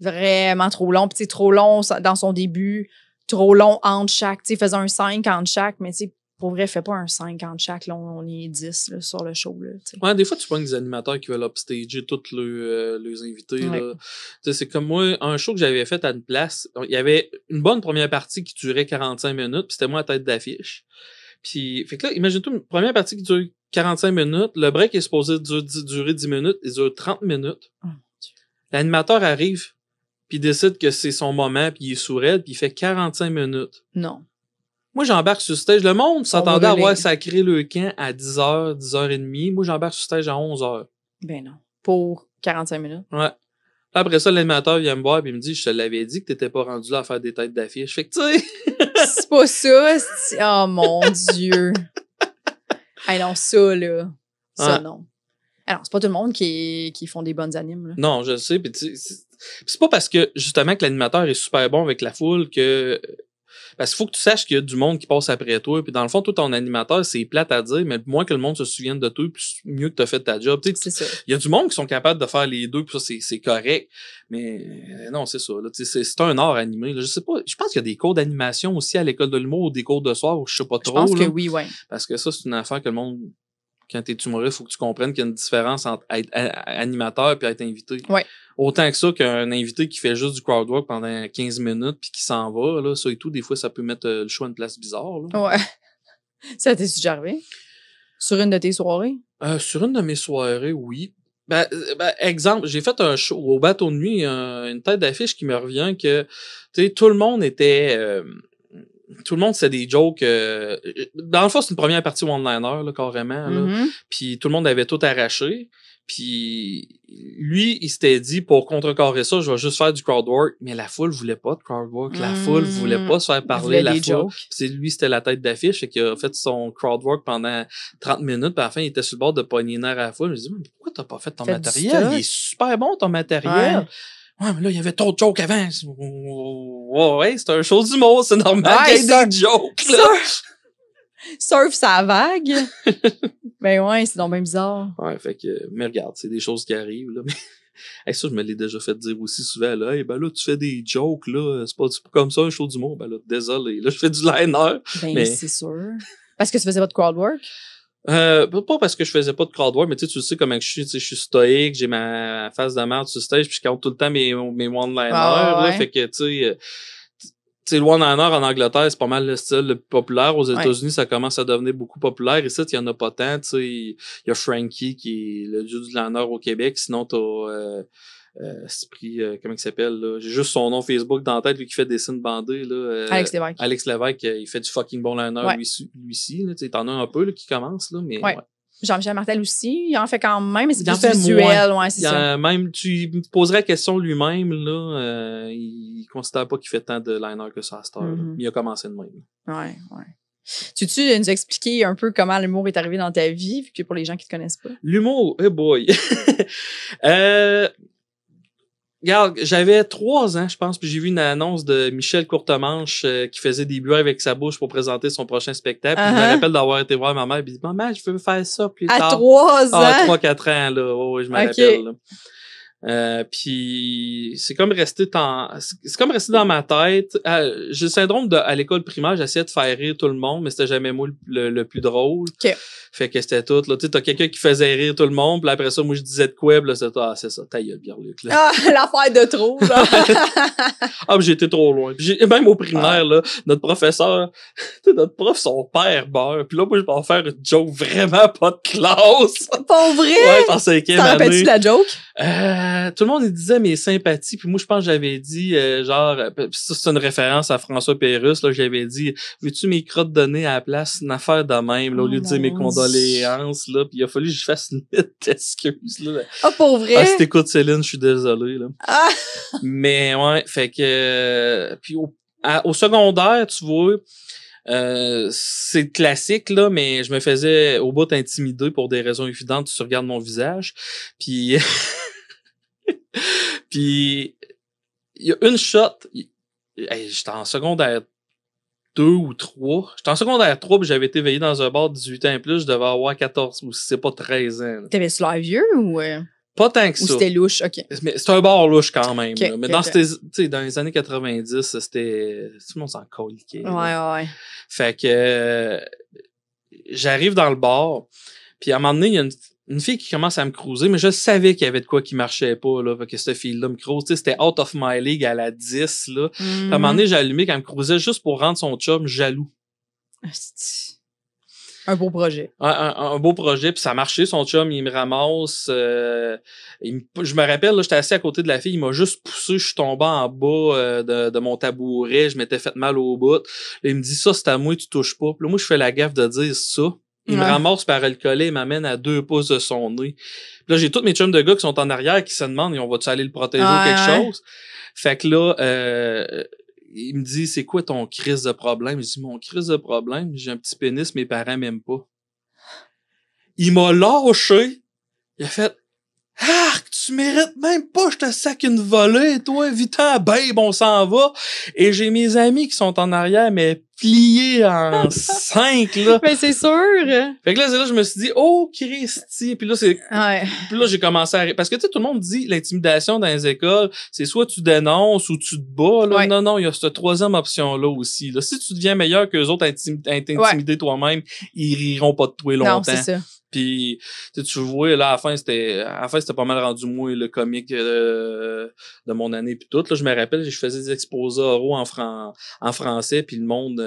Vraiment trop long, puis tu sais, trop long dans son début, trop long entre chaque, tu sais, il faisait un 5 entre chaque, mais tu sais, pour vrai, fais pas un 5 entre chaque, là, on est 10 là, sur le show. Là, ouais, des fois, tu pognes des animateurs qui veulent upstager tous leurs invités. Ouais. Là. C'est comme moi, un show que j'avais fait à une place, il y avait une bonne première partie qui durait 45 minutes, puis c'était moi à tête d'affiche. Puis, fait que là, imagine-toi une première partie qui dure 45 minutes, le break est supposé durer 10 minutes, il dure 30 minutes. Oh, mon Dieu. L'animateur arrive, puis il décide que c'est son moment, puis il est sourd, puis il fait 45 minutes. Non. Moi, j'embarque sur stage. Le monde s'attendait à voir sacré le camp à 10h, 10h30. Moi, j'embarque sur stage à 11h. Ben non. Pour 45 minutes. Ouais. Après ça, l'animateur vient me voir et il me dit, je te l'avais dit que t'étais pas rendu là à faire des têtes d'affiche. Fait que, tu sais. C'est pas ça. Oh mon Dieu. Hey, non, ça, là. Ça, non. Alors, c'est pas tout le monde qui font des bonnes animes, là. Non, je sais. Puis c'est pas parce que, justement, que l'animateur est super bon avec la foule que... Parce qu'il faut que tu saches qu'il y a du monde qui passe après toi. Puis dans le fond, toi, ton animateur, c'est plate à dire, mais moins que le monde se souvienne de toi, plus mieux que tu as fait ta job. C'est ça. Il y a du monde qui sont capables de faire les deux, puis ça, c'est correct. Mais non, c'est ça. Là, c'est un art animé. Là. Je sais pas. Je pense qu'il y a des cours d'animation aussi à l'école de l'humour ou des cours de soir, ou je sais pas trop. Je pense que oui, ouais. Parce que ça, c'est une affaire que le monde... Quand t'es humoriste, il faut que tu comprennes qu'il y a une différence entre être animateur et être invité. Ouais. Autant que ça qu'un invité qui fait juste du crowdwork pendant 15 minutes puis qui s'en va, là, ça et tout, des fois, ça peut mettre le choix à une place bizarre. Là. Ouais. Ça t'est déjà arrivé? Sur une de tes soirées? Sur une de mes soirées, oui. Ben, exemple, j'ai fait un show au bateau de nuit, une tête d'affiche qui me revient que, tu sais, tout le monde était... tout le monde, c'est des jokes. Dans le fond, c'est une première partie one-liner, là, carrément. Là. Puis tout le monde avait tout arraché. Puis lui, il s'était dit, pour contrecarrer ça, je vais juste faire du crowdwork. Mais la foule voulait pas de crowdwork. La foule voulait pas se faire parler. La foule. Puis lui, c'était la tête d'affiche. Et qu'il a fait son crowdwork pendant 30 minutes. Puis à la fin, il était sur le bord de pogner nerf à la foule. Je me dis, mais pourquoi t'as pas fait ton matériel? Il est super bon, ton matériel. Ouais, mais là, il y avait trop de jokes avant. Ouais, c'est un show d'humour, c'est normal qu'il y ait des jokes, là. Surf sa vague. Ben ouais, c'est donc bien bizarre. Ouais, fait que, mais regarde, c'est des choses qui arrivent, là. Mais ça, je me l'ai déjà fait dire aussi souvent, là. Hey, ben là, tu fais des jokes, là. C'est pas comme ça, un show d'humour. Ben là, désolé. Là, je fais du liner. Ben, mais... c'est sûr. Parce que tu faisais pas de crowdwork? Pas parce que je faisais pas de crowdwork, mais tu sais comment que je suis stoïque, j'ai ma face de merde sur stage, puis je compte tout le temps mes one-liners, là, fait que, tu sais, le one-liner en Angleterre, c'est pas mal le style le plus populaire. Aux États-Unis, ça commence à devenir beaucoup populaire. Ici, il y en a pas tant. Tu sais, il y a Frankie qui est le dieu du liner au Québec. Sinon, t'as comment il s'appelle, là? J'ai juste son nom Facebook dans la tête, lui qui fait des dessins bandés, là. Alex Lévesque, il fait du fucking bon liner, lui-ci, là. Tu sais, t'en as un peu, là, qui commence, là, mais. Ouais. Jean-Michel Martel aussi, il en fait quand même, mais c'est plus visuel, c'est ça. Même, tu me poserais la question lui-même, là, il considère pas qu'il fait tant de liner que ça à cette heure, il a commencé de même. Ouais. Tu nous expliquer un peu comment l'humour est arrivé dans ta vie, vu que pour les gens qui te connaissent pas? L'humour, boy! Regarde, j'avais 3 ans, je pense, puis j'ai vu une annonce de Michel Courtemanche qui faisait des bruits avec sa bouche pour présenter son prochain spectacle. Puis je me rappelle d'avoir été voir ma mère et dit « Maman, je veux faire ça plus tard. » À 3 ans? Ah, 3-4 ans, là. Oh, oui, je me rappelle, là. Puis c'est comme resté dans ma tête. J'ai le syndrome à l'école primaire, j'essayais de faire rire tout le monde, mais c'était jamais moi le plus drôle. Okay. Fait que c'était tout, là. Tu sais, t'as quelqu'un qui faisait rire tout le monde, puis après ça, moi, je disais de quoi, là, c'est ça, ta gueule, Pierre-Luc, là. Ah, l'affaire de trop, là. Mais j'ai été trop loin. Même au primaire, là, notre professeur, notre prof, son père beurre. Puis là, moi, je vais en faire une joke vraiment pas de classe. Pas vrai? Ouais, en 5e année. T'en rappelles-tu de la joke? Tout le monde, il disait mes sympathies, puis moi, je pense que j'avais dit, genre, ça, c'est une référence à François Pérusse, là, j'avais dit, veux-tu mes crottes de nez à la place? Une affaire de même, là, au lieu de dire mes condoléances, là, puis il a fallu que je fasse une excuse, là. Ah, pour vrai? Ah, si t'écoutes Céline, je suis désolé, là. Ah! Mais, ouais, fait que, puis au secondaire, tu vois, c'est classique, là, mais je me faisais au bout intimider pour des raisons évidentes. Tu regardes mon visage, puis puis il y a une shot, j'étais en secondaire 2 ou 3. J'étais en secondaire 3 puis j'avais été veillé dans un bar de 18 ans et plus, je devais avoir 14 ou si c'est pas 13 ans. T'avais-tu l'air vieux ou... Pas tant que ça. Ou c'était louche, OK. Mais c'était un bar louche quand même. Okay, là. Mais dans les années 90, c'était... Tout le monde s'en coliquait. Ouais. Fait que j'arrive dans le bar, puis à un moment donné, il y a une fille qui commence à me cruiser, mais je savais qu'il y avait de quoi qui marchait pas, là. Fait que cette fille-là me cruise. Tu sais, c'était out of my league à la 10, là. Puis à un moment donné, j'ai allumé quand elle me cruisait juste pour rendre son chum jaloux. Un beau projet. Un beau projet, puis ça a marché. Son chum, il me ramasse. Je me rappelle, là, j'étais assis à côté de la fille, il m'a juste poussé, je suis tombé en bas de mon tabouret, je m'étais fait mal au bout. Là, il me dit, ça, c'est à moi, tu touches pas. Puis là, moi, je fais la gaffe de dire ça. Il me ramasse par le collet, il m'amène à 2 pouces de son nez. Puis là, j'ai tous mes chums de gars qui sont en arrière qui se demandent, on va-tu aller le protéger ou quelque chose? Fait que là, il me dit, c'est quoi ton crise de problème? Je dis, mon crise de problème, j'ai un petit pénis, mes parents m'aiment pas. Il m'a lâché. Il a fait, tu mérites même pas, je te sac une volée, toi, vite-en, babe, on s'en va. Et j'ai mes amis qui sont en arrière, mais pliés en 5, là. Mais c'est sûr. Fait que là, je me suis dit, oh, Christy. Puis là, puis là, j'ai commencé à... Parce que, tu sais, tout le monde dit, l'intimidation dans les écoles, c'est soit tu dénonces ou tu te bats, là. Ouais. Non, il y a cette 3e option-là aussi, là. Si tu deviens meilleur qu'eux autres à t'intimider toi-même, ils riront pas de toi longtemps. Non, c'est ça. Puis tu vois, là, à la fin, c'était pas mal rendu moi le comique de mon année puis tout. Là, je me rappelle, je faisais des exposés oraux en français, puis le monde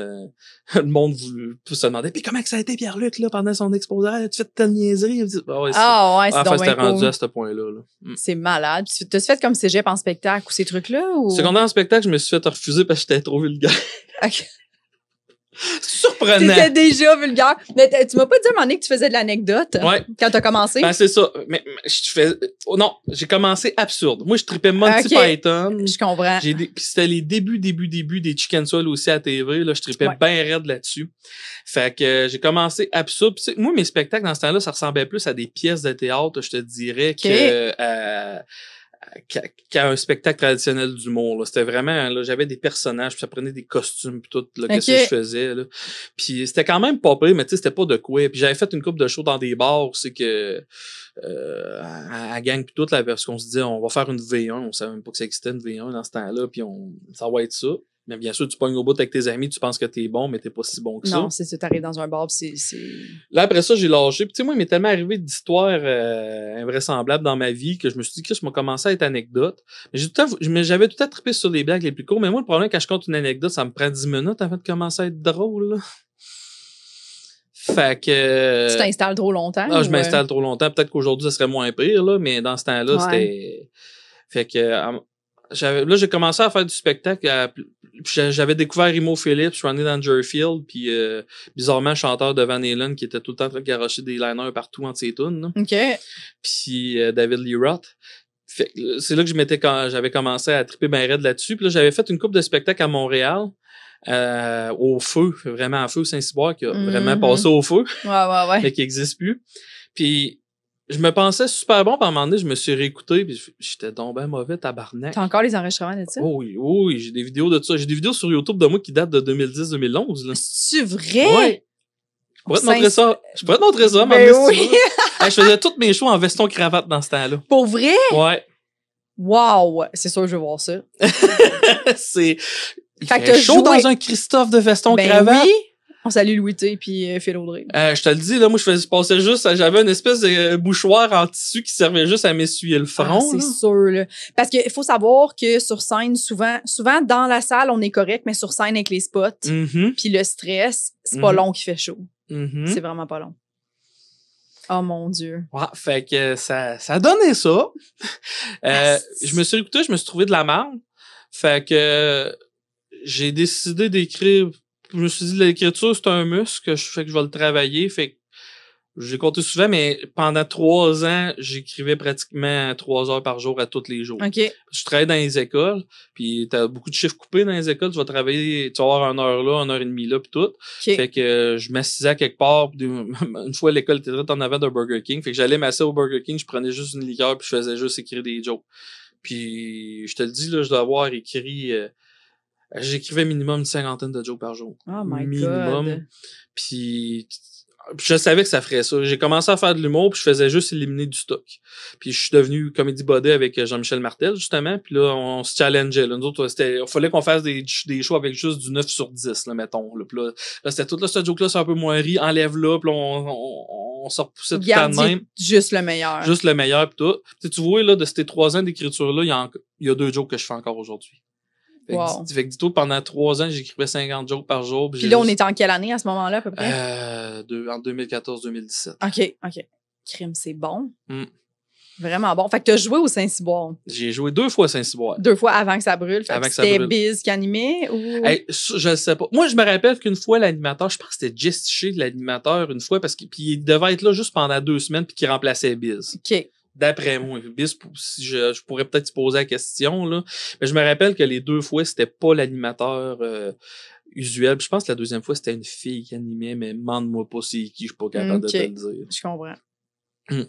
se demandait, puis comment que ça a été Pierre-Luc là pendant son exposé, tu fais telle niaiserie. C'est donc bien rendu cool. à ce point-là. Là. C'est malade. Puis t'as-tu fait comme cégep en spectacle ou ces trucs-là? Ou... Secondaire en spectacle, je me suis fait refuser parce que j'étais trop vulgaire. OK. C'est surprenant. T'étais déjà vulgaire. Mais tu m'as pas dit à un moment donné que tu faisais de l'anecdote quand t'as commencé? Ben, c'est ça. Mais non, j'ai commencé absurde. Moi, je tripais Monty Python. Je comprends. Puis c'était les débuts des Chicken Soul aussi à TV. Là, je tripais bien raide là-dessus. Fait que j'ai commencé absurde. Puis, moi, mes spectacles dans ce temps-là, ça ressemblait plus à des pièces de théâtre, je te dirais, qu'à un spectacle traditionnel d'humour. Là. C'était vraiment, là, j'avais des personnages, puis ça prenait des costumes, puis tout, là, qu'est-ce que je faisais. Là. Puis c'était quand même pas pire, mais tu sais, c'était pas de quoi. Puis j'avais fait une couple de shows dans des bars, c'est que à gang puis tout, là, parce qu'on se disait, on va faire une V1, on savait même pas que ça existait une V1 dans ce temps-là, puis ça va être ça. Mais bien sûr, tu pognes au bout avec tes amis, tu penses que t'es bon, mais t'es pas si bon que ça. Non, c'est ça, t'arrives dans un bar, c'est... Là, après ça, j'ai lâché. Puis, tu sais, moi, il m'est tellement arrivé d'histoires invraisemblables dans ma vie que je me suis dit que je m'ai commencé à être anecdote. Mais j'avais tout à trippé sur les blagues les plus courtes. Mais moi, le problème, quand je compte une anecdote, ça me prend 10 minutes avant de commencer à être drôle, là. Fait que... Tu t'installes trop longtemps? Ah, je m'installe trop longtemps. Peut-être qu'aujourd'hui, ça serait moins pire, là, mais dans ce temps-là, c'était... Fait que... Là, j'ai commencé à faire du spectacle. J'avais découvert Imo Phillips, Ronnie Dangerfield, puis bizarrement, le chanteur de Van Halen qui était tout le temps en train de garocher des liners partout entre ses tunes. OK. Puis David Lee Roth. C'est là que j'avais commencé à triper ben raide là-dessus. Puis là, j'avais fait une couple de spectacles à Montréal. Au feu, vraiment à feu, Saint-Cyboire, qui a vraiment passé au feu. Ouais. Mais qui n'existe plus. Puis je me pensais super bon, puis à un moment donné, je me suis réécouté, puis j'étais donc ben mauvais, tabarnak. T'as encore les enregistrements de ça? Oh oui, j'ai des vidéos de ça. J'ai des vidéos sur YouTube de moi qui datent de 2010-2011. C'est vrai? Ouais. Je pourrais te montrer ça. Ben oui. Je faisais tous mes shows en veston-cravate dans ce temps-là. Pour vrai? Ouais. Wow! C'est sûr que je veux voir ça. Il fait chaud dans un Christophe de veston-cravate. Oui. On salue Louis T puis Phil Audrey. Je te le dis, là, moi, je passais juste, j'avais une espèce de bouchoir en tissu qui servait juste à m'essuyer le front. C'est sûr, là. Parce qu'il faut savoir que sur scène, souvent, dans la salle, on est correct, mais sur scène avec les spots, puis le stress, c'est pas long qu'il fait chaud. C'est vraiment pas long. Oh mon Dieu. Ouais, fait que ça donnait ça. Je me suis écouté, je me suis trouvé de la merde. Fait que j'ai décidé d'écrire. Je me suis dit, l'écriture, c'est un muscle, fait que je vais le travailler. Fait que j'ai compté souvent, mais pendant 3 ans, j'écrivais pratiquement 3 heures par jour à tous les jours. OK. Je travaillais dans les écoles, puis t'as beaucoup de chiffres coupés dans les écoles. Tu vas travailler, tu vas avoir 1 heure là, 1h30 là, puis tout. Okay. Fait que je m'assisais à quelque part. Une fois, l'école était en avant d'un Burger King. Fait que j'allais m'asseoir au Burger King, je prenais juste une liqueur, puis je faisais juste écrire des jokes. Puis je te le dis, là, je dois avoir écrit... j'écrivais minimum une 50aine de jokes par jour. Oh my minimum. God. Puis je savais que ça ferait ça. J'ai commencé à faire de l'humour, puis je faisais juste éliminer du stock. Puis je suis devenu comédie body avec Jean-Michel Martel, justement. Puis là, on se challengeait. Là. Nous autres, il fallait qu'on fasse des shows avec juste du 9 sur 10, là, mettons. Là. Puis là, c'était tout là, ce joke-là, c'est un peu moins ri, enlève-là, puis là, on se repoussait tout le temps de même. Juste le meilleur. Juste le meilleur, puis tout. Tu vois, là, de ces 3 ans d'écriture-là, il y a 2 jokes que je fais encore aujourd'hui. Fait que dis-toi, pendant 3 ans, j'écrivais 50 jokes par jour. Puis là, on était en quelle année à ce moment-là, à peu près? En 2014-2017. OK. Crime, c'est bon. Vraiment bon. Fait que t'as joué au Saint-Cyboire. J'ai joué 2 fois à Saint-Cyboire. 2 fois avant que ça brûle. Fait que c'était Biz qui animait ou... Hey, je sais pas. Moi, je me rappelle qu'une fois, l'animateur, je pense que c'était Jess Shea, l'animateur, une fois, parce qu'il devait être là juste pendant 2 semaines puis qu'il remplaçait Biz. OK. D'après moi, si je pourrais peut-être se poser la question, là. Mais je me rappelle que les 2 fois, c'était pas l'animateur usuel. Puis je pense que la 2e fois, c'était une fille qui animait, mais demande-moi pas c'est qui, je suis pas capable de te le dire. Je comprends.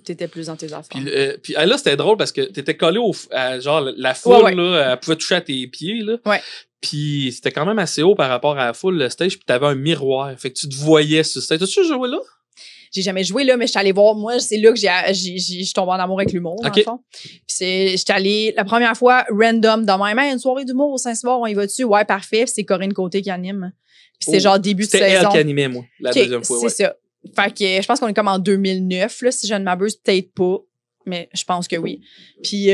T'étais plus dans tes affaires. Puis là, c'était drôle parce que t'étais collé à genre la foule, là, elle pouvait toucher à tes pieds, là. Ouais. Puis c'était quand même assez haut par rapport à la foule, le stage, puis t'avais un miroir. Fait que tu te voyais sur le stage. T'as-tu joué là? J'ai jamais joué là, mais j'étais allée voir. Moi, c'est là que je tombe en amour avec l'humour, dans le fond. Puis j'étais allée la première fois random de même. Une soirée d'humour au Saint-Cyboire, on y va dessus. Ouais, parfait. Puis c'est Corinne Côté qui anime. Puis c'est genre début de saison. C'était elle qui animait, moi, la 2e fois. C'est ça. Fait que je pense qu'on est comme en 2009, là, si je ne m'abuse, peut-être pas. Mais je pense que oui. Puis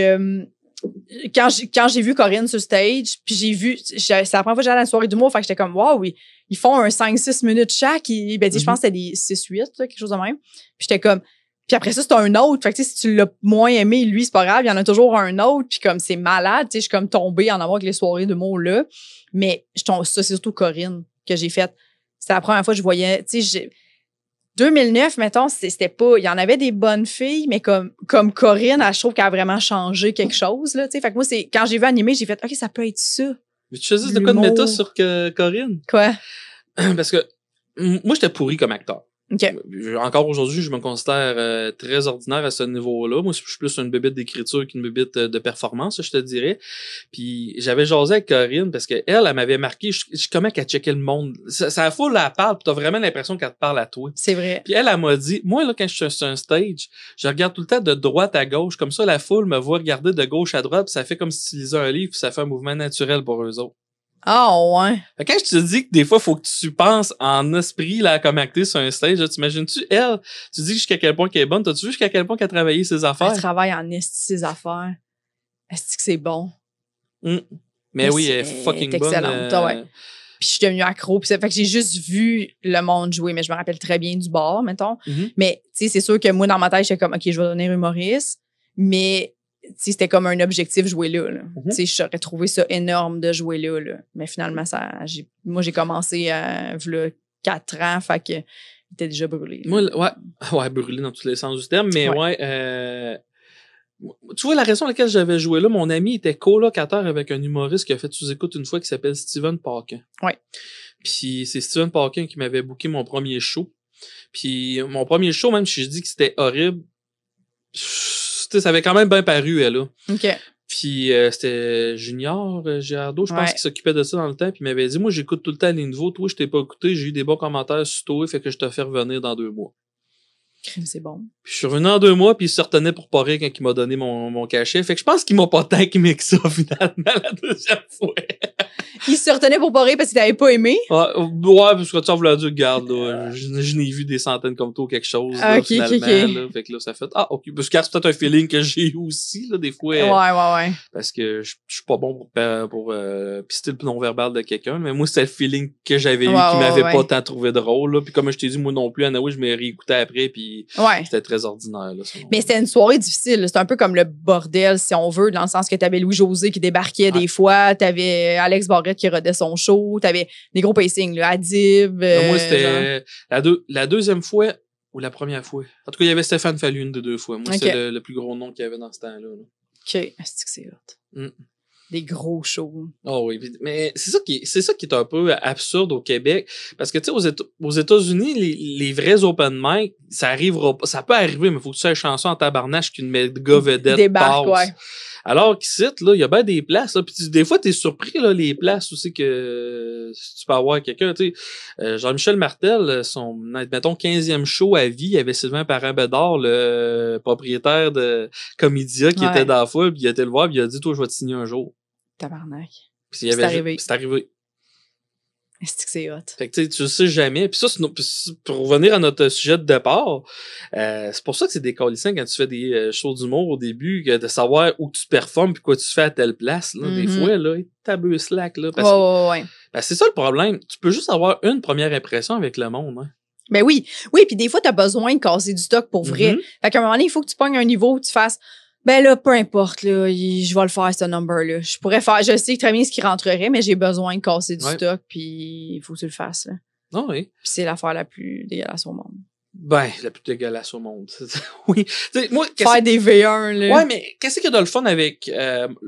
quand j'ai vu Corinne sur stage, puis c'est la première fois que j'allais à la soirée d'humour, fait que j'étais comme, wow, oui, ils font un 5-6 minutes chaque. Je pense que c'était des 6-8, quelque chose de même. Puis j'étais comme, puis après ça, c'est un autre. Fait que si tu l'as moins aimé, lui, c'est pas grave, il y en a toujours un autre. Puis comme, c'est malade, je suis comme tombée en amour avec les soirées d'humour là. Mais ça, c'est surtout Corinne que j'ai faite. C'était la première fois que je voyais, 2009, mettons, c'était pas... Il y en avait des bonnes filles, mais comme Corinne, je trouve qu'elle a vraiment changé quelque chose, là, tu sais. Fait que moi, quand j'ai vu animer, j'ai fait, OK, ça peut être ça. Mais tu faisais de quoi de méta sur Corinne? Quoi? Parce que moi, j'étais pourri comme acteur. Okay. Encore aujourd'hui, je me considère très ordinaire à ce niveau-là. Moi, je suis plus une bébête d'écriture qu'une bébête de performance, je te dirais. Puis j'avais jasé avec Corinne parce que elle m'avait marqué comment qu'elle checkait le monde. Ça a foule, elle parle, puis t'as vraiment l'impression qu'elle te parle à toi. C'est vrai. Puis elle m'a dit, moi, là, quand je suis sur un stage, je regarde tout le temps de droite à gauche. Comme ça, la foule me voit regarder de gauche à droite, puis ça fait comme si tu lisais un livre, puis ça fait un mouvement naturel pour eux autres. Ah, ouais. Fait que quand je te dis que des fois, il faut que tu penses en esprit, là, comme acter sur un stage, là, t'imagines-tu, elle, tu dis jusqu'à quel point qu'elle est bonne, t'as-tu vu jusqu'à quel point qu'elle a travaillé ses affaires? Elle travaille en esti ses affaires. Est-ce que c'est bon? Mais oui, elle est fucking bonne. Excellente, ouais. Puis je suis devenue accro. Puis ça fait que j'ai juste vu le monde jouer, mais je me rappelle très bien du bar, mettons. Mais, tu sais, c'est sûr que moi, dans ma tête, j'étais comme, OK, je vais devenir humoriste. Mais, tu sais, c'était comme un objectif jouer là. Tu sais, j'aurais trouvé ça énorme de jouer là. Mais finalement, moi, j'ai commencé il y a 4 ans, fait que il était déjà brûlé. Moi, ouais, brûlé dans tous les sens du terme, mais tu vois, la raison à laquelle j'avais joué là, mon ami était colocataire avec un humoriste qui a fait sous-écoute une fois qui s'appelle Steven Parkin. Ouais. Puis c'est Steven Parkin qui m'avait booké mon premier show. Puis mon premier show, même si je dis que c'était horrible, ça avait quand même bien paru, elle, là. OK. Puis c'était Junior Girardeau, je pense, qui s'occupait de ça dans le temps, puis il m'avait dit, moi, j'écoute tout le temps les nouveaux. Toi, je t'ai pas écouté, j'ai eu des bons commentaires sur toi, fait que je te fais revenir dans 2 mois. C'est bon. Puis je suis revenu en 2 mois, puis il se retenait pour pas rire quand il m'a donné mon cachet. Fait que je pense qu'il m'a pas tant aimé que ça, finalement, la deuxième fois. Il se retenait pour pas rire parce qu'il t'avait pas aimé? Ouais, parce que tu en voulais dire, regarde, là, je n'ai vu des centaines comme toi ou quelque chose, là, finalement, là. Fait que là, ça fait, OK. Parce que c'est peut-être un feeling que j'ai aussi, là, des fois. Ouais. Parce que je suis pas bon pour pister le non-verbal de quelqu'un, mais moi, c'était le feeling que j'avais eu qui m'avait pas tant trouvé drôle, là. Puis comme je t'ai dit, moi non plus, Anaoui, je me réécoutais après, puis c'était très ordinaire, là. Mais c'était une soirée difficile. C'était un peu comme le bordel, si on veut, dans le sens que t'avais Louis-José qui débarquait des fois, t'avais Alex Barrette qui rodait son show, t'avais des gros pacings, là, Adib. Moi, c'était la deuxième fois ou la première fois. En tout cas, il y avait Stéphane Fallu une des 2 fois. Moi, c'est le plus gros nom qu'il y avait dans ce temps-là. Là. OK. C'est que c'est hot. Des gros shows. Oh oui, mais c'est ça qui est un peu absurde au Québec, parce que tu sais aux États-Unis les vrais open mic, ça arrivera pas, ça peut arriver, mais faut que tu fasses une chanson en tabarnache qu'une méga vedette passe. Alors qu'ici là, il y a bien des places là, puis des fois t'es surpris là les places aussi que tu peux avoir quelqu'un, tu sais Jean-Michel Martel, son mettons 15e show à vie, il y avait Sylvain Parent-Bédard, le propriétaire de Comédia qui était dans la foule, puis il a été le voir, puis il a dit toi je vais te signer un jour. Tabarnak. C'est arrivé. C'est arrivé. Est-ce que c'est hot? Fait que tu le sais jamais. Puis ça, pour revenir à notre sujet de départ, c'est pour ça que c'est décalissant quand tu fais des shows d'humour au début, de savoir où tu performes puis quoi tu fais à telle place. Là. Des fois, là, t'as un slack. Là, parce que c'est ça le problème. Tu peux juste avoir une première impression avec le monde. Hein. Ben oui. Oui, puis des fois, t'as besoin de casser du stock pour vrai. Fait qu'à un moment donné, il faut que tu pognes un niveau où tu fasses ben là, peu importe, là, je vais le faire, ce number-là. Je sais très bien ce qui rentrerait, mais j'ai besoin de casser du stock, puis il faut que tu le fasses, là. Ah oui. Puis c'est l'affaire la plus dégueulasse au monde. Ben, la plus dégueulasse au monde. Oui. T'sais, moi, faire des V1, là. Ouais, mais qu'est-ce qu'il y a de le fun avec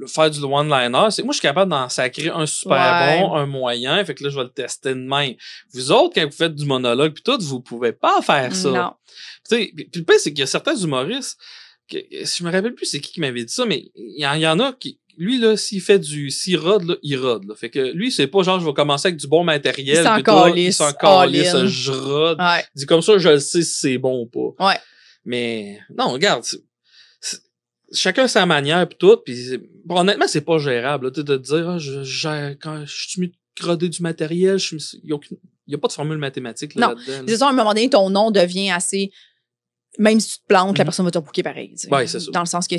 faire du one-liner? C'est que moi, je suis capable d'en sacrer un super bon, un moyen. Fait que là, je vais le tester de même. Vous autres, quand vous faites du monologue pis tout, vous pouvez pas faire ça. Non. Puis le pire, c'est qu'il y a certains humoristes je me rappelle plus c'est qui m'avait dit ça, mais il y en a qui, lui, là, s'il rode, là, il rode, là. Fait que lui, c'est pas genre, je vais commencer avec du bon matériel. Il s'en calisse. Je rode. Ouais. Dit comme ça, je le sais si c'est bon ou pas. Ouais. Mais, non, regarde, chacun sa manière pis tout, pis honnêtement, c'est pas gérable, là, de te dire, quand je suis mis de roder du matériel, il y a pas de formule mathématique, là, là-dedans. Non. C'est ça, à un moment donné, ton nom devient assez, même si tu te plantes, la personne va te booker pareil. Ouais, c'est ça. Dans le sens que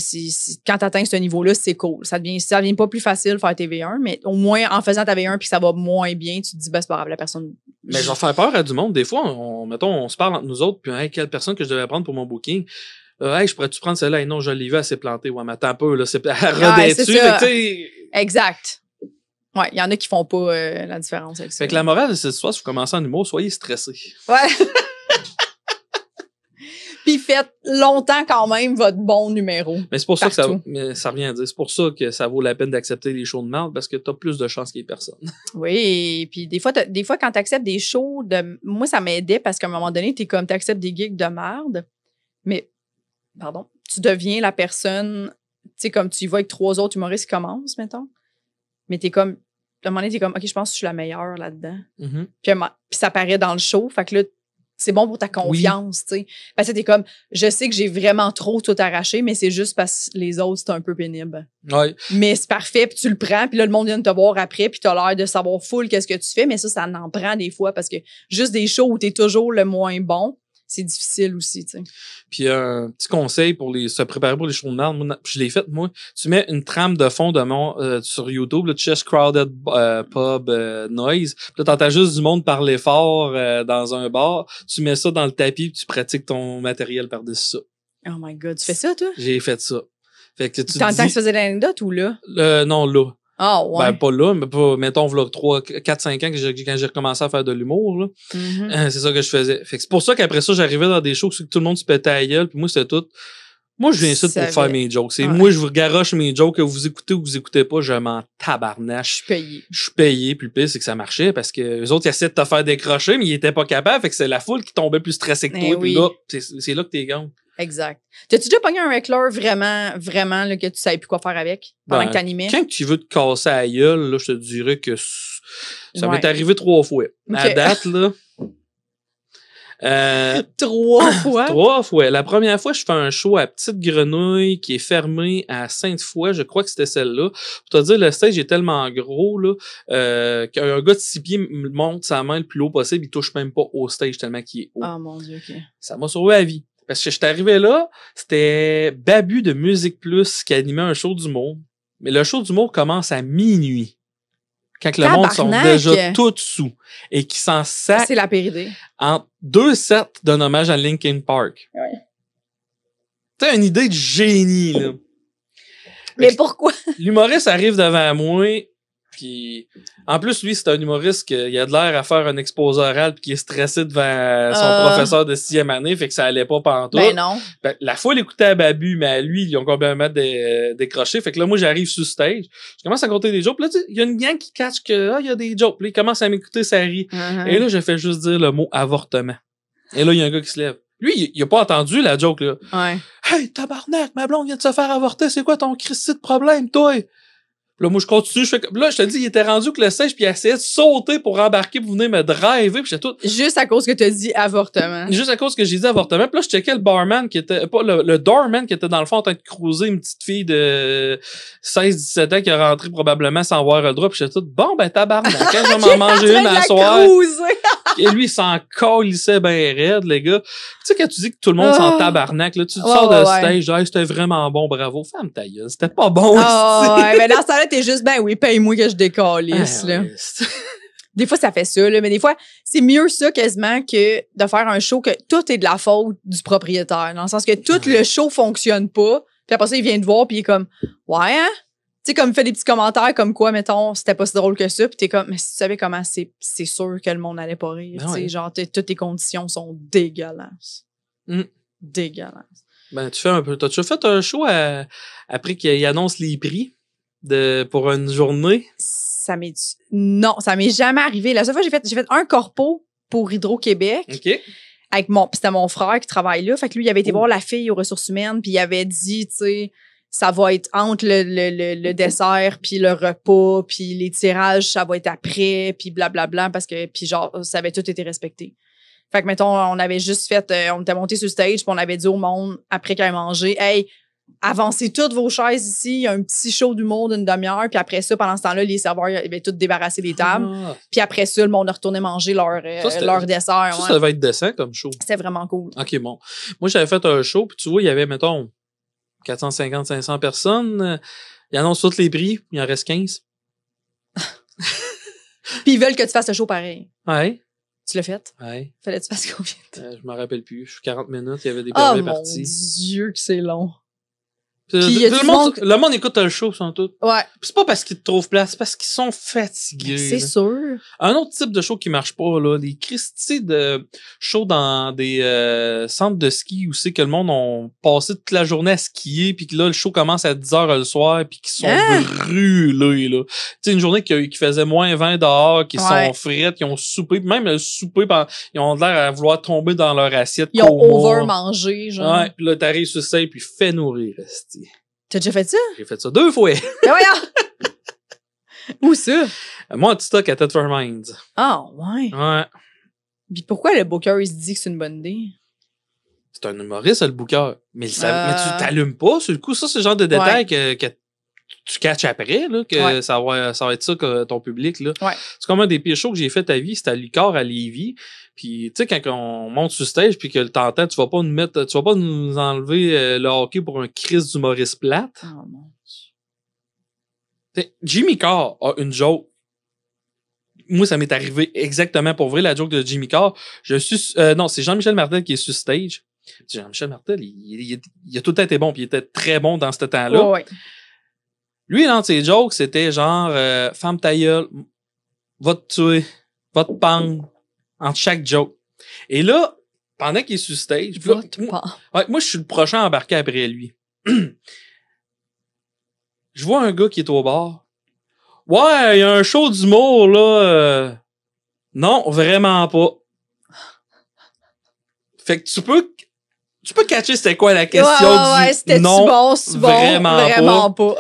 quand tu atteins ce niveau-là, c'est cool. Ça devient pas plus facile de faire tes V1, mais au moins, en faisant ta V1 puis que ça va moins bien, tu te dis, ben, c'est pas grave, la personne. Mais je vais faire peur à du monde. Des fois, on se parle entre nous autres, puis, hey, quelle personne que je devais prendre pour mon booking? Hey, je pourrais-tu prendre celle-là? Hey, non, je l'ai vu, elle s'est plantée. Ouais, mais attends un peu, là, c'est redessus. Exact. Ouais, il y en a qui font pas la différence avec ça. Fait que la morale de cette histoire, si vous commencez en humour, soyez stressés. Ouais. Puis faites longtemps quand même votre bon numéro. Mais c'est pour ça que ça revient à dire. C'est pour ça que ça vaut la peine d'accepter les shows de merde parce que t'as plus de chances qu'il y ait personne. Oui, puis des fois quand t'acceptes des shows moi ça m'aidait parce qu'à un moment donné t'acceptes des gigs de merde, mais tu deviens la personne, tu sais comme tu y vas avec 3 autres humoristes qui commencent mettons. Mais à un moment donné, t'es comme OK, je pense que je suis la meilleure là-dedans. Mm-hmm. Puis ça paraît dans le show, fait que là C'est bon pour ta confiance, tu sais. Parce que t'es comme, je sais que j'ai vraiment trop tout arraché, mais c'est juste parce que les autres, c'est un peu pénible. Ouais. Mais c'est parfait, puis tu le prends, puis là, le monde vient de te voir après, puis t'as l'air de savoir full qu'est-ce que tu fais, mais ça en prend des fois, parce que juste des shows où t'es toujours le moins bon, c'est difficile aussi, tu sais. Puis un petit conseil pour se préparer pour les shows de merde, moi, je l'ai fait, moi. Tu mets une trame de fond sur YouTube, là, tu cherches Crowded Pub Noise, puis là, t'entends juste du monde parler fort dans un bar, tu mets ça dans le tapis, puis tu pratiques ton matériel par-dessus ça. Oh my God, tu fais ça, toi? J'ai fait ça. Fait que tu T'entends que tu faisais l'anecdote ou là? Non, là. Ah, ouais. Ben, pas là, mais pas, mettons, v'là 4, 5 ans quand j'ai recommencé à faire de l'humour, là. C'est ça que je faisais. Fait que c'est pour ça qu'après ça, j'arrivais dans des shows où tout le monde se pétait à la gueule, puis moi, c'était tout. Moi, je viens ici pour faire mes jokes. C'est moi, je vous garoche mes jokes, que vous écoutez ou que vous écoutez pas, je m'en tabarnache. Je suis payé, puis le pire, c'est que ça marchait, parce que les autres, ils essaient de te faire décrocher, mais ils étaient pas capables, fait que c'est la foule qui tombait plus stressée que toi, puis là, c'est là que t'es gang. Exact. T'as-tu déjà pogné un heckler vraiment, là, que tu savais plus quoi faire avec pendant que t'animais? Quand tu veux te casser à la gueule, là, je te dirais que ça m'est arrivé 3 fois. Okay. À date, là. 3 fois? 3 fois. La première fois, je fais un show à Petite Grenouille qui est fermé à Sainte-Foy. Je crois que c'était celle-là. Pour te dire, le stage est tellement gros, là, qu'un gars de 6 pieds monte sa main le plus haut possible, il touche même pas au stage tellement qu'il est haut. Oh mon Dieu, OK. Ça m'a sauvé la vie. Parce que j'étais arrivé là, c'était Babu de Musique Plus qui animait un show d'humour. Mais le show d'humour commence à minuit. Quand le monde sont déjà tous sous. Et qui s'en sac. C'est la péridée. En 2 sets d'un hommage à Linkin Park. Ouais. T'as une idée de génie, là. Mais pourquoi? L'humoriste arrive devant moi, puis en plus, lui, c'est un humoriste qui a de l'air à faire un exposé oral puis qui est stressé devant son professeur de 6e année, fait que ça allait pas pantoute. Ben non. La foule écoutait à Babu, mais à lui, ils ont complètement décroché. Fait que là, moi, j'arrive sur stage, je commence à compter des jokes, puis là, il y a une gang qui catch que, il y a des jokes, puis là, il commence à m'écouter, ça rit. Et là, je fais juste dire le mot avortement. Et là, il y a un gars qui se lève. Lui, il a pas entendu la joke, là. Ouais. Hey, tabarnak, ma blonde vient de se faire avorter, c'est quoi ton Christy de problème, toi? Là, moi, je continue, là, je te dis, il était rendu que le sèche, puis il essayait de sauter pour embarquer, pour venir me driver, puis j'étais tout. Juste à cause que t'as dit avortement. Juste à cause que j'ai dit avortement. Puis là, je checkais le barman qui était, pas le doorman qui était dans le fond en train de cruiser une petite fille de 16-17 ans qui a rentré probablement sans voir le droit, puis j'étais tout, bon, ben, tabarnak, quand je vais m'en manger une à soir. Et lui, il s'en calissait ben raide, les gars. Tu sais, quand tu dis que tout le monde s'en tabarnak, là, tu sors de stage, hey, c'était vraiment bon, bravo. Femme ta gueule, c'était pas bon. Ouais, mais dans ce temps-là, t'es juste, ben oui, paye-moi que je décalisse, là. Des fois, ça fait ça, là, mais des fois, c'est mieux ça quasiment que de faire un show que tout est de la faute du propriétaire. Dans le sens que tout le show fonctionne pas, puis après ça, il vient te voir, puis il est comme, ouais, hein? Tu sais, comme il fait des petits commentaires comme quoi, mettons, c'était pas si drôle que ça, puis t'es comme, mais si tu savais comment c'est sûr que le monde allait pas rire, tu sais, genre, toutes tes conditions sont dégueulasses. Dégueulasses. Ben, t'as déjà fait un show après qu'il annonce les prix pour une journée? Non, ça m'est jamais arrivé. La seule fois, j'ai fait un corpo pour Hydro-Québec. OK. C'était mon frère qui travaille là. Fait que lui, il avait été voir la fille aux ressources humaines, puis il avait dit, tu sais, ça va être entre le dessert puis le repas, puis les tirages, ça va être après, puis blablabla, parce que, puis genre, ça avait tout été respecté. Fait que, mettons, on avait juste fait, on était monté sur le stage, puis on avait dit au monde, après qu'ils aient mangé, hey, avancez toutes vos chaises ici, il y a un petit show d'humour d'une demi-heure, puis après ça, pendant ce temps-là, les serveurs avaient tout débarrassé les tables, puis après ça, le monde a retourné manger leur dessert. Ça devait être décent comme show. C'était vraiment cool. OK, bon. Moi, j'avais fait un show, puis tu vois, il y avait, mettons, 450-500 personnes. Ils annoncent tous les prix, il en reste 15. Puis ils veulent que tu fasses le show pareil. Ouais. Tu l'as fait? Ouais. Fallait que tu fasses combien de temps? Je m'en rappelle plus. Je suis 40 minutes, il y avait des premières parties. Mon Dieu que c'est long. Le monde écoute le show, sont tous. Ouais. Pis c'est pas parce qu'ils te trouvent place, c'est parce qu'ils sont fatigués. C'est sûr. Un autre type de show qui marche pas, là, les Christy de shows dans des centres de ski où c'est que le monde ont passé toute la journée à skier puis que là, le show commence à 10h le soir puis qu'ils sont brûlés, là. Tu sais, une journée qui faisait moins 20 dehors, qui sont frettes, qui ont soupé, même le souper, ils ont l'air à vouloir tomber dans leur assiette. Ils ont over-mangé, genre. Ouais, pis là, t'arrives sur ça puis fais nourrir, resti. T'as déjà fait ça? J'ai fait ça 2 fois. Ben voyons! Où ça? Moi, en stock à Thetford Mines. Ah, ouais. Ouais. Puis pourquoi le booker, il se dit que c'est une bonne idée? C'est un humoriste, le booker. Mais tu t'allumes pas, sur le coup. Ça, c'est le genre de détail que tu catches après, là, que ça va être ça que ton public, là. Ouais. C'est comme un des pires shows que j'ai fait à vie, c'était à Lucor à Lévis. Puis, tu sais, quand on monte sur stage puis que le t'entends, tu vas pas nous enlever le hockey pour un Christ d'humoriste plate. Oh mon Dieu. Jimmy Carr a une joke. Moi, ça m'est arrivé exactement pour vrai, la joke de Jimmy Carr. Non, c'est Jean-Michel Martel qui est sur stage. Jean-Michel Martel, il a tout le temps été bon, puis il était très bon dans ce temps-là. ouais. Lui, dans ses jokes, c'était genre femme ta gueule, va te tuer, va te pendre, entre chaque joke. Et là, pendant qu'il est sur stage, moi, je suis le prochain à embarquer après lui. Je vois un gars qui est au bar. Ouais, il y a un show d'humour, là. Non, vraiment pas. Fait que tu peux catcher c'était quoi la question du non, bon, vraiment pas.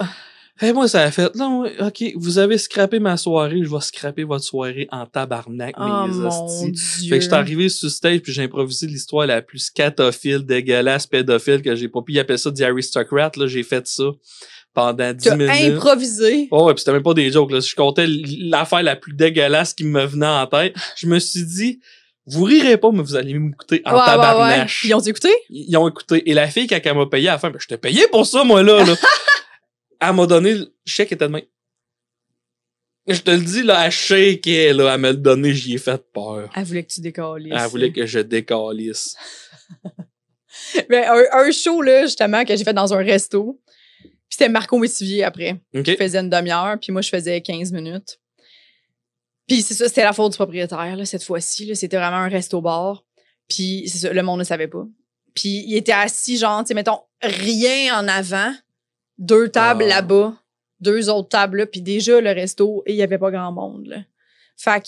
Hey, moi, ça a fait, non, OK, vous avez scrappé ma soirée, je vais scraper votre soirée en tabarnak, mes hosties. Fait que j'étais arrivé sur stage puis j'ai improvisé l'histoire la plus scatophile, dégueulasse, pédophile que j'ai pas pu. Ils appellent ça The Aristocrat, là, j'ai fait ça pendant 10 minutes. T'as improvisé? Oh, ouais, pis c'était même pas des jokes, là. Je comptais l'affaire la plus dégueulasse qui me venait en tête. Je me suis dit, vous rirez pas, mais vous allez m'écouter en tabarnache. Ils ont écouté? Ils ont écouté. Et la fille, quand elle m'a payé à la fin, ben, je t'ai payé pour ça, moi, là. Elle m'a donné, le chèque était de main. Je te le dis, là, elle shakeait, là, elle m'a donné, j'y ai fait peur. Elle voulait que tu décalisses. Elle voulait que je décalisse. Mais un show, là, justement, que j'ai fait dans un resto. Puis c'était Marco Métivier après. Okay. Qui faisait une demi-heure, puis moi, je faisais 15 minutes. Puis c'est ça, c'était la faute du propriétaire, là, cette fois-ci. Là, c'était vraiment un resto-bar. Puis c'est ça, le monde ne savait pas. Puis il était assis, genre, tu sais, mettons, rien en avant. 2 tables là-bas, 2 autres tables là, puis déjà le resto, et il y avait pas grand monde, là. Fait que,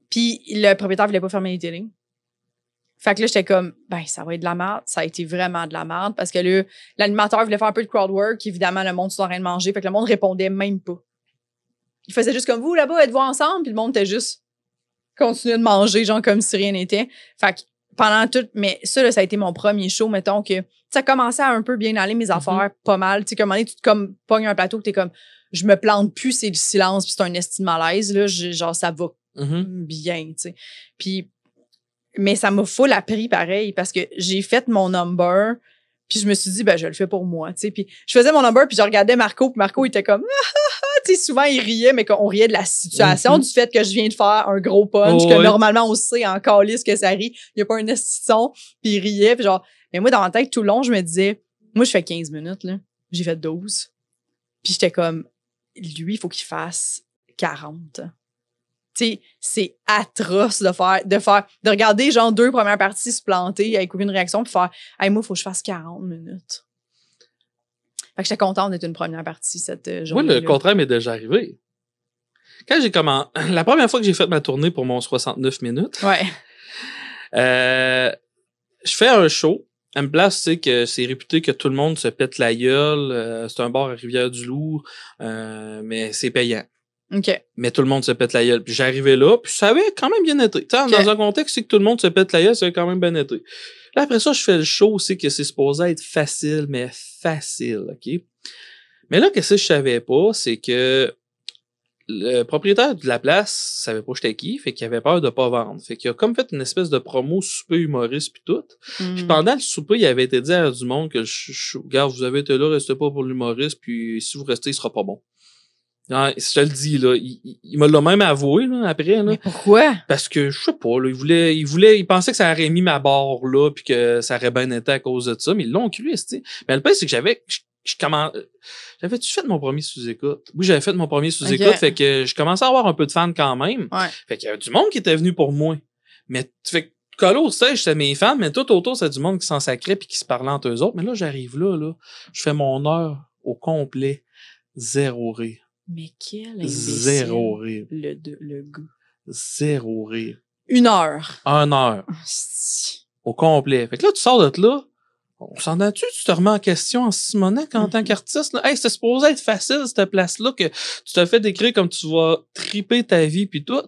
puis le propriétaire voulait pas fermer les télés. Fait que là, j'étais comme, ben, ça va être de la merde. Ça a été vraiment de la merde parce que là, l'animateur voulait faire un peu de crowd work. Évidemment, le monde était en train de manger. Fait que le monde répondait même pas. Il faisait juste comme vous, là-bas, êtes-vous ensemble? Puis le monde était juste continué de manger, genre comme si rien n'était. Fait que pendant tout, mais ça, là, ça a été mon premier show, mettons que ça commençait à un peu bien aller mes affaires, pas mal. Tu sais, comme un moment donné, tu te comme pognes un plateau que t'es comme, je me plante plus, c'est le silence, puis c'est un esti de malaise, là, genre, ça va bien, tu sais. Puis, mais ça m'a full appris pareil, parce que j'ai fait mon number, puis je me suis dit, ben, je le fais pour moi, tu sais. Puis je faisais mon number, puis je regardais Marco, puis Marco, il était comme, tu sais, souvent, il riait, mais qu'on riait de la situation, du fait que je viens de faire un gros punch, que normalement, on sait en calice que ça rit. Il y a pas un esti de son, puis il riait, puis genre, mais moi, dans ma tête, tout le long, je me disais, moi, je fais 15 minutes, là. J'ai fait 12. Puis j'étais comme, lui, il faut qu'il fasse 40. Tu sais, c'est atroce de regarder, genre, 2 premières parties se planter avec aucune réaction, puis faire, hey, moi, il faut que je fasse 40 minutes. Fait que j'étais contente d'être une première partie cette journée. Moi, le contraire m'est déjà arrivé. Quand j'ai commencé, la première fois que j'ai fait ma tournée pour mon 69 minutes, je fais un show. À une place, c'est que c'est réputé que tout le monde se pète la gueule. C'est un bar à Rivière-du-Loup, mais c'est payant. OK. Mais tout le monde se pète la gueule. Puis j'arrivais là, puis ça avait quand même bien été. Dans un contexte, c'est que tout le monde se pète la gueule, ça avait quand même bien été. Là, après ça, je fais le show aussi que c'est supposé être facile, mais facile, OK? Mais là, qu'est-ce que je savais pas, c'est que le propriétaire de la place savait pas j'étais qui, fait qu'il avait peur de pas vendre. Fait qu'il a comme fait une espèce de promo souper humoriste pis tout. Puis pendant le souper, il avait été dit à du monde que regarde, vous avez été là, restez pas pour l'humoriste, puis si vous restez, il sera pas bon. Non, je te le dis, là, il me l'a même avoué, là, après, là. Mais pourquoi? Parce que, je sais pas, là, il pensait que ça aurait mis ma barre là, puis que ça aurait bien été à cause de ça, mais ils l'ont cru, tu Mais le pire, c'est que j'avais-tu fait mon premier sous-écoute? Oui, j'avais fait mon premier sous-écoute, fait que je commençais à avoir un peu de fans quand même. Ouais. Fait qu'il y avait du monde qui était venu pour moi. Mais, fait que, collé au stage, c'était mes fans, mais tout autour, c'était du monde qui s'en sacrait puis qui se parlait entre eux autres. Mais là, j'arrive là, je fais mon heure au complet. 0 rire. Mais quel imbécile. 0 rire. Le gars. 0 rire. 1 heure. 1 heure. Au complet. Fait que là, tu sors de là. On s'entend-tu? Tu te remets en question en Simonac en tant qu'artiste? Là? Hey, c'était supposé être facile, cette place-là, que tu te fais décrire comme tu vas triper ta vie puis tout.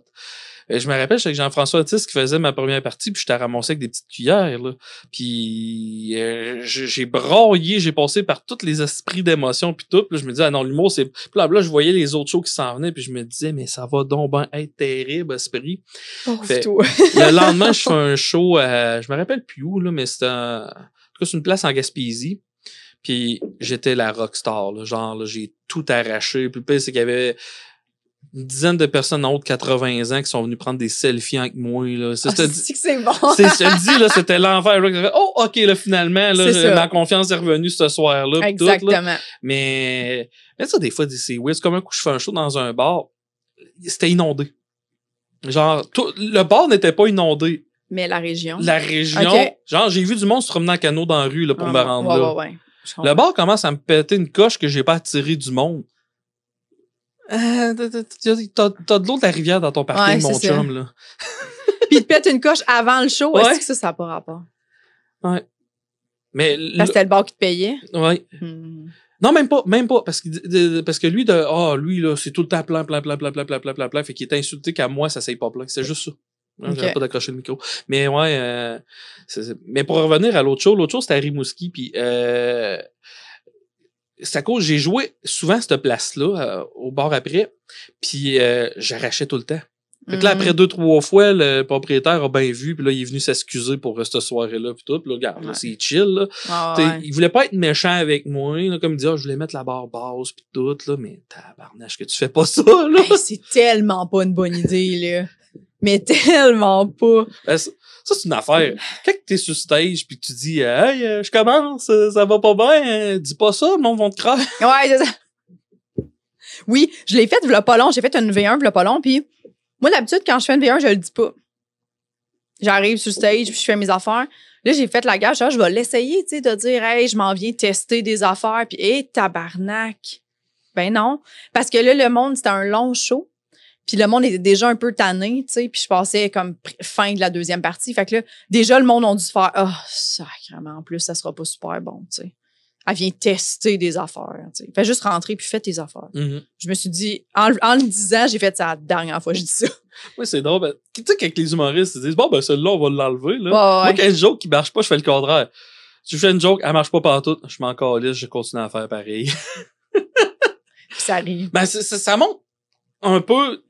Je me rappelle, j'étais avec Jean-François Otis qui faisait ma première partie, puis je t'ai ramassé avec des petites cuillères, là. Puis j'ai braillé, j'ai passé par tous les esprits d'émotion, puis tout. Puis là, je me disais, ah non, l'humour, c'est... Puis là, je voyais les autres shows qui s'en venaient, puis je me disais, mais ça va donc ben être terrible, esprit. Le lendemain, je fais un show je me rappelle plus où, là, mais c'était c'est une place en Gaspésie. Puis j'étais la rockstar, là, genre là, j'ai tout arraché. Puis le pire, c'est qu'il y avait une dizaine de personnes en haut de 80 ans qui sont venues prendre des selfies avec moi. Là. C'est que c'est bon. Je te dis, là, c'était l'enfer. Oh, OK, là, finalement, là, ma confiance est revenue ce soir-là. Exactement. Tout, là. Mais ça, des fois, c'est weird. C'est comme un coup, je fais un show dans un bar. C'était inondé. Genre, le bar n'était pas inondé. Mais la région. Okay. Genre, j'ai vu du monde se promener en canot dans la rue là, pour me rendre là. Ouais. Le bar commence à me péter une coche que j'ai pas attiré du monde. T'as de l'eau de la rivière dans ton parking, mon chum, là. Puis il te pète une coche avant le show. Ouais. Est-ce que ça n'a pas rapport? Ouais. Mais c'était le bar qui te payait? Ouais. Non, même pas. Parce que lui, là, c'est tout le temps plein. Fait qu'il est insulté qu'à moi, ça s'aille pas plein. C'est juste ça. J'avais pas d'accrocher le micro. Mais ouais, mais pour revenir à l'autre show, c'était à Rimouski, puis c'est à cause, j'ai joué souvent à cette place-là, au bar après, puis j'arrachais tout le temps. Fait que là, après 2-3 fois, le propriétaire a bien vu, puis là, il est venu s'excuser pour cette soirée-là, puis tout. Puis là, regarde, là, c'est chill, là. Il voulait pas être méchant avec moi, là, comme il dit, je voulais mettre la barre basse, puis tout, là, mais tabarnache que tu fais pas ça, là. Hey, c'est tellement pas une bonne idée, là. Mais tellement pas. Ben, ça, c'est une affaire. Quand t'es sur stage pis tu dis hey, je commence, ça va pas bien, dis pas ça, le monde va te croire. Ouais, c'est ça. Oui, je l'ai fait v'là pas long. J'ai fait une V1 v'là pas long, puis moi, d'habitude, quand je fais une V1, je le dis pas. J'arrive sur stage, puis je fais mes affaires. Là, j'ai fait la gage, je vais l'essayer, tu sais, de dire hey, je m'en viens tester des affaires, puis tabarnak. Ben non. Parce que là, le monde, c'était un long show. Puis le monde était déjà un peu tanné, tu sais, puis je passais comme fin de la deuxième partie. Fait que là, déjà, le monde a dû se faire « Ah, sacrément, en plus, ça sera pas super bon, tu sais. » Elle vient tester des affaires, tu sais. Fais juste rentrer puis fais tes affaires. Mm-hmm. Je me suis dit, en le disant, j'ai fait ça la dernière fois que je dis ça. Oui, c'est drôle. Ben, tu sais, quand les humoristes ils disent « Bon, ben, celui-là, on va l'enlever, là. Ouais. Moi, quand une joke qui marche pas, je fais le contraire. Si je fais une joke, elle marche pas partout, je m'en calisse, je continue à faire pareil. Puis ça arrive. Ben, ça montre un peu...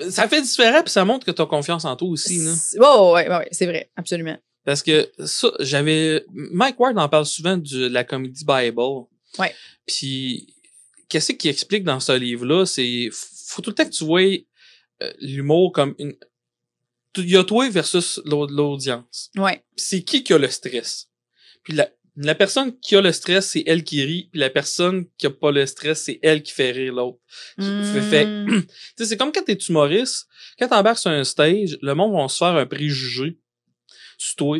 Ça fait différent, puis ça montre que tu as confiance en toi aussi. Ouais, c'est vrai, absolument. Parce que ça, Mike Ward en parle souvent de la comédie Bible. Ouais. Puis, qu'est-ce qu'il explique dans ce livre-là? C'est, faut tout le temps que tu vois l'humour comme une... Il y a toi versus l'audience. Ouais. Puis c'est qui a le stress? Puis la personne qui a le stress, c'est elle qui rit, puis la personne qui a pas le stress, c'est elle qui fait rire l'autre. C'est comme quand t'es humoriste, quand t'embarques sur un stage, le monde va se faire un préjugé sur toi,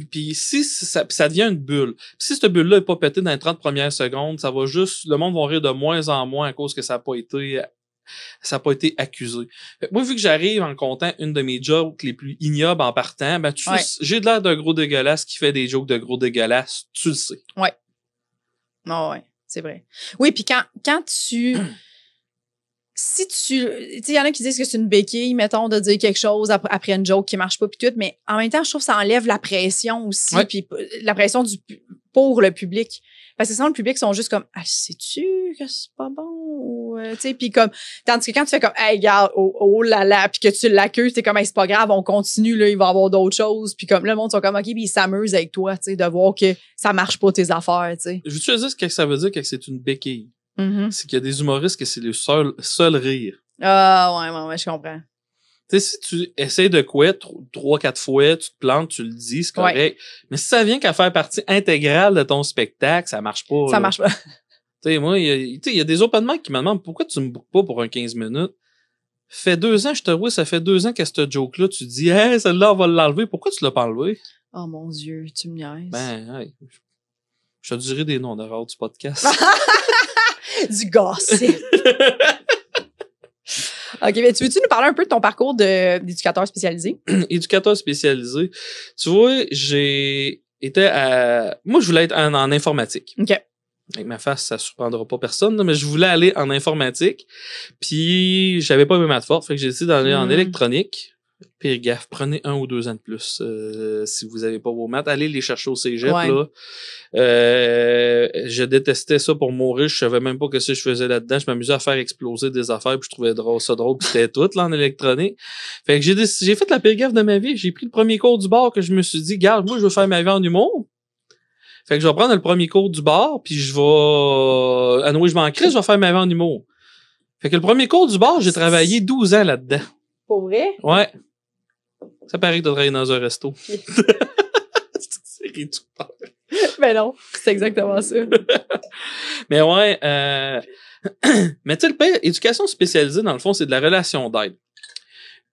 puis si ça devient une bulle. Puis si cette bulle-là est pas pétée dans les 30 premières secondes, ça va juste, le monde va rire de moins en moins à cause que ça a pas été accusé. Moi, vu que j'arrive en comptant une de mes jokes les plus ignobles en partant, ben j'ai de l'air d'un gros dégueulasse qui fait des jokes de gros dégueulasse, tu le sais. Ouais. Oh, ouais, c'est vrai. Oui, puis quand tu... Si tu sais, il y en a qui disent que c'est une béquille, mettons, de dire quelque chose après une joke qui marche pas, puis tout, mais en même temps, je trouve que ça enlève la pression aussi, puis la pression pour le public. Parce que sinon, le public sont juste comme, ah, sais-tu que c'est pas bon? Tu sais, puis comme, tandis que quand tu fais comme, hey, regarde, oh là là, puis que tu l'accuses, t'es comme, hey, c'est pas grave, on continue, là, il va y avoir d'autres choses, puis comme, là, le monde sont comme, OK, puis ils s'amusent avec toi, tu sais, de voir que ça marche pas tes affaires, tu sais. Je veux te dire ce que ça veut dire que c'est une béquille. Mm-hmm. C'est qu'il y a des humoristes que c'est le seul rire. Ah, ouais, je comprends. Tu sais, si tu essaies de quoi 3-4 fois, tu te plantes, tu le dis, c'est correct. Ouais. Mais si ça vient qu'à faire partie intégrale de ton spectacle, ça marche pas. Ça marche pas. Tu sais, moi, il y a des open mic qui me demandent pourquoi tu me bookes pas pour un 15 minutes. Fait 2 ans, je te vois, ça fait 2 ans qu'à cette joke-là, tu dis, hey, celle-là, on va l'enlever. Pourquoi tu l'as pas enlevé? Oh mon Dieu, tu me niaises. Ben, hey, je te dirai des noms d'erreurs du podcast. Du gossip. OK, mais tu veux-tu nous parler un peu de ton parcours d'éducateur spécialisé? Éducateur spécialisé. Tu vois, j'ai été moi, je voulais être en informatique. OK. Avec ma face, ça surprendra pas personne, là, mais je voulais aller en informatique. Puis, j'avais pas mes maths fortes, fait que j'ai décidé d'aller en électronique. Pire gaffe, prenez 1 ou 2 ans de plus si vous avez pas vos maths. Allez les chercher au cégep, là. Je détestais ça pour mourir. Je savais même pas que je faisais là-dedans. Je m'amusais à faire exploser des affaires puis je trouvais ça drôle puis c'était tout, là, en électronique. Fait que j'ai fait la pire gaffe de ma vie. J'ai pris le premier cours du bar que je me suis dit, garde, moi, je veux faire ma vie en humour. Fait que je vais prendre le premier cours du bar puis je vais en crise, je vais faire ma vie en humour. Fait que le premier cours du bar, j'ai travaillé 12 ans là-dedans. Pour vrai? Ouais. Ça paraît que t'as travaillé dans un resto. C'est réducteur. Ben non, c'est exactement ça. Mais ouais, mais tu sais, le pire, éducation spécialisée, dans le fond, c'est de la relation d'aide.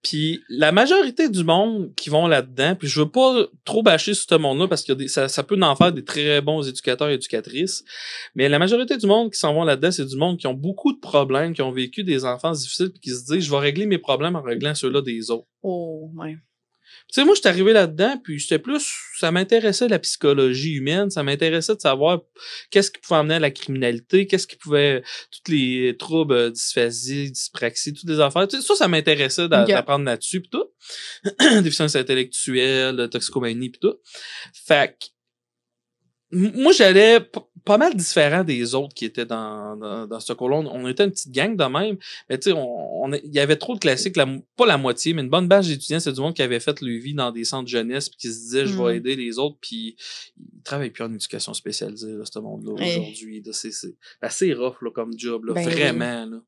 Puis la majorité du monde qui vont là-dedans, puis je veux pas trop bâcher sur ce monde-là parce que ça peut en faire des très bons éducateurs et éducatrices, mais la majorité du monde qui s'en vont là-dedans, c'est du monde qui ont beaucoup de problèmes, qui ont vécu des enfances difficiles puis qui se disent « Je vais régler mes problèmes en réglant ceux-là des autres. » Oh, ouais. Tu sais, moi, j'étais arrivé là-dedans, puis ça m'intéressait la psychologie humaine, ça m'intéressait de savoir qu'est-ce qui pouvait amener à la criminalité, qu'est-ce qui pouvait, tous les troubles, dysphasie, dyspraxie, toutes les affaires. Tu sais, ça m'intéressait d'apprendre là-dessus, pis tout. Déficience intellectuelle, toxicomanie, pis tout. Fait que, moi, j'allais pas mal différent des autres qui étaient dans ce cours-là. On était une petite gang de même. Mais tu sais, il y avait trop de classiques, pas la moitié, mais une bonne base d'étudiants, c'est du monde qui avait fait le vie dans des centres jeunesse puis qui se disait, je vais aider les autres, puis ils travaillent plus en éducation spécialisée, là, ce monde-là, aujourd'hui. Là, c'est assez rough, là, comme job, là, vraiment, là.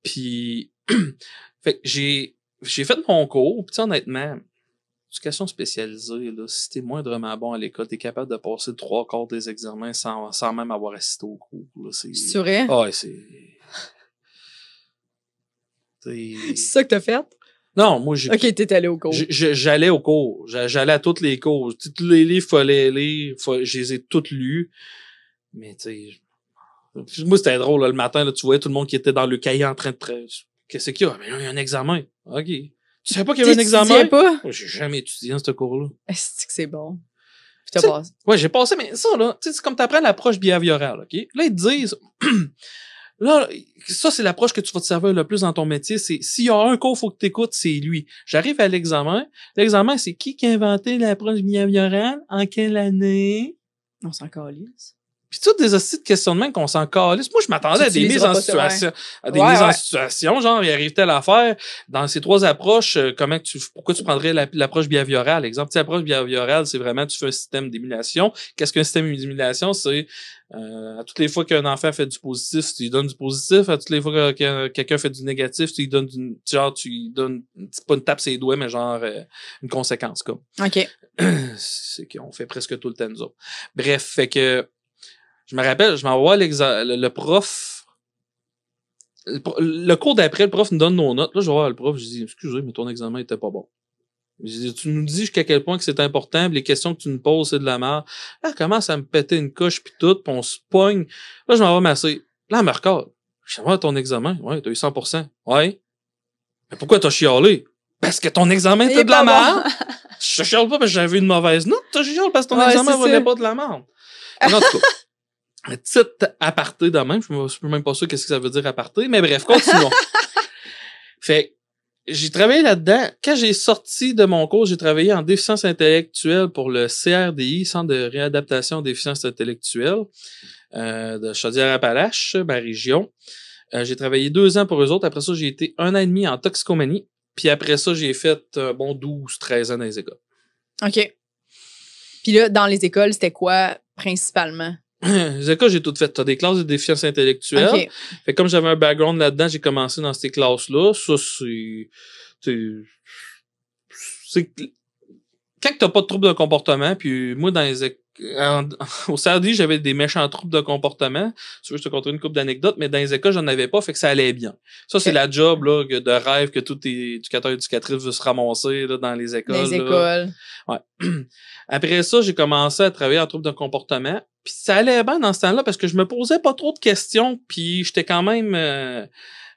Puis, fait que j'ai fait mon cours, puis honnêtement, éducation spécialisée, là, si t'es moindrement bon à l'école, t'es capable de passer 3/4 des examens sans même avoir assisté au cours. C'est vrai? Ah ouais, c'est ça que t'as fait? Non, moi, j'ai... OK, t'es allé au cours. J'allais au cours. J'allais à tous les cours. Tous les livres, fallait lire. Je les ai tous lus. Mais, tu sais... Moi, c'était drôle, là, le matin, là, tu voyais tout le monde qui était dans le cahier en train de... Qu'est-ce qu'il y a? Mais là, il y a un examen. OK. Tu savais pas qu'il y avait un examen? Tu pas? J'ai jamais étudié dans ce cours-là. Est-ce que c'est bon? Je te passe. Ouais, j'ai passé, mais ça, là, tu sais, c'est comme t'apprends l'approche behaviorale, OK? Là, ils te disent, là, ça, c'est l'approche que tu vas te servir le plus dans ton métier. C'est, s'il y a un cours, faut que t'écoutes, c'est lui. J'arrive à l'examen. L'examen, c'est qui a inventé l'approche behaviorale? En quelle année? On s'en calisse. Puis toutes des hosties de questionnements qu'on s'en calisse. Moi, je m'attendais à des mises en situation. À des mises en situation, genre, il arrive telle affaire. Dans ces 3 approches, pourquoi tu prendrais l'approche behaviorale? Exemple, l'approche behaviorale, c'est vraiment, tu fais un système d'émulation. Qu'est-ce qu'un système d'émulation? C'est, à toutes les fois qu'un enfant fait du positif, tu lui donnes du positif. À toutes les fois que quelqu'un fait du négatif, tu lui donnes, pas une tape sur les doigts, mais genre, une conséquence, comme. OK. C'est qu'on fait presque tout le temps, nous autres. Bref, fait que, je me rappelle, je m'envoie le prof. Le cours d'après, le prof nous donne nos notes. Là, je vais voir le prof, je dis, excusez, mais ton examen était pas bon. Je dis, tu nous dis jusqu'à quel point que c'est important, pis les questions que tu nous poses, c'est de la merde. Là, elle commence à me péter une coche pis tout, pis on se pogne. Là, je m'en vais masser. Là, elle me recorde. Je dis, ouais, ton examen. Ouais, t'as eu 100%. Ouais. Mais pourquoi t'as chialé? Parce que ton examen était de la merde. Je chiale pas parce que j'avais une mauvaise note. Tu chiales parce que ton examen valait pas de la merde. En tout cas. Petite aparté de même, je suis même pas sûr qu'est-ce que ça veut dire aparté, mais bref, continuons. Fait, j'ai travaillé là-dedans. Quand j'ai sorti de mon cours, j'ai travaillé en déficience intellectuelle pour le CRDI, Centre de réadaptation déficience intellectuelle, de Chaudière-Appalaches, ma région. J'ai travaillé 2 ans pour eux autres. Après ça, j'ai été 1 an et demi en toxicomanie. Puis après ça, j'ai fait un bon 12-13 ans dans les écoles. OK. Puis là, dans les écoles, c'était quoi principalement? Les écoles, j'ai tout fait. T'as des classes de déficience intellectuelle. Okay. Fait comme j'avais un background là-dedans, j'ai commencé dans ces classes-là. Ça, c'est quand t'as pas de trouble de comportement, puis moi, dans les au CRD, j'avais des méchants troubles de comportement. Tu veux, je te conterai une couple d'anecdotes, mais dans les écoles, j'en avais pas, fait que ça allait bien. Ça, c'est la job, là, de rêve que tout éducateur et éducatrice veut se ramasser, là, dans les écoles. Les écoles. Ouais. Après ça, j'ai commencé à travailler en troubles de comportement. Puis ça allait bien dans ce temps-là parce que je me posais pas trop de questions, puis j'étais quand même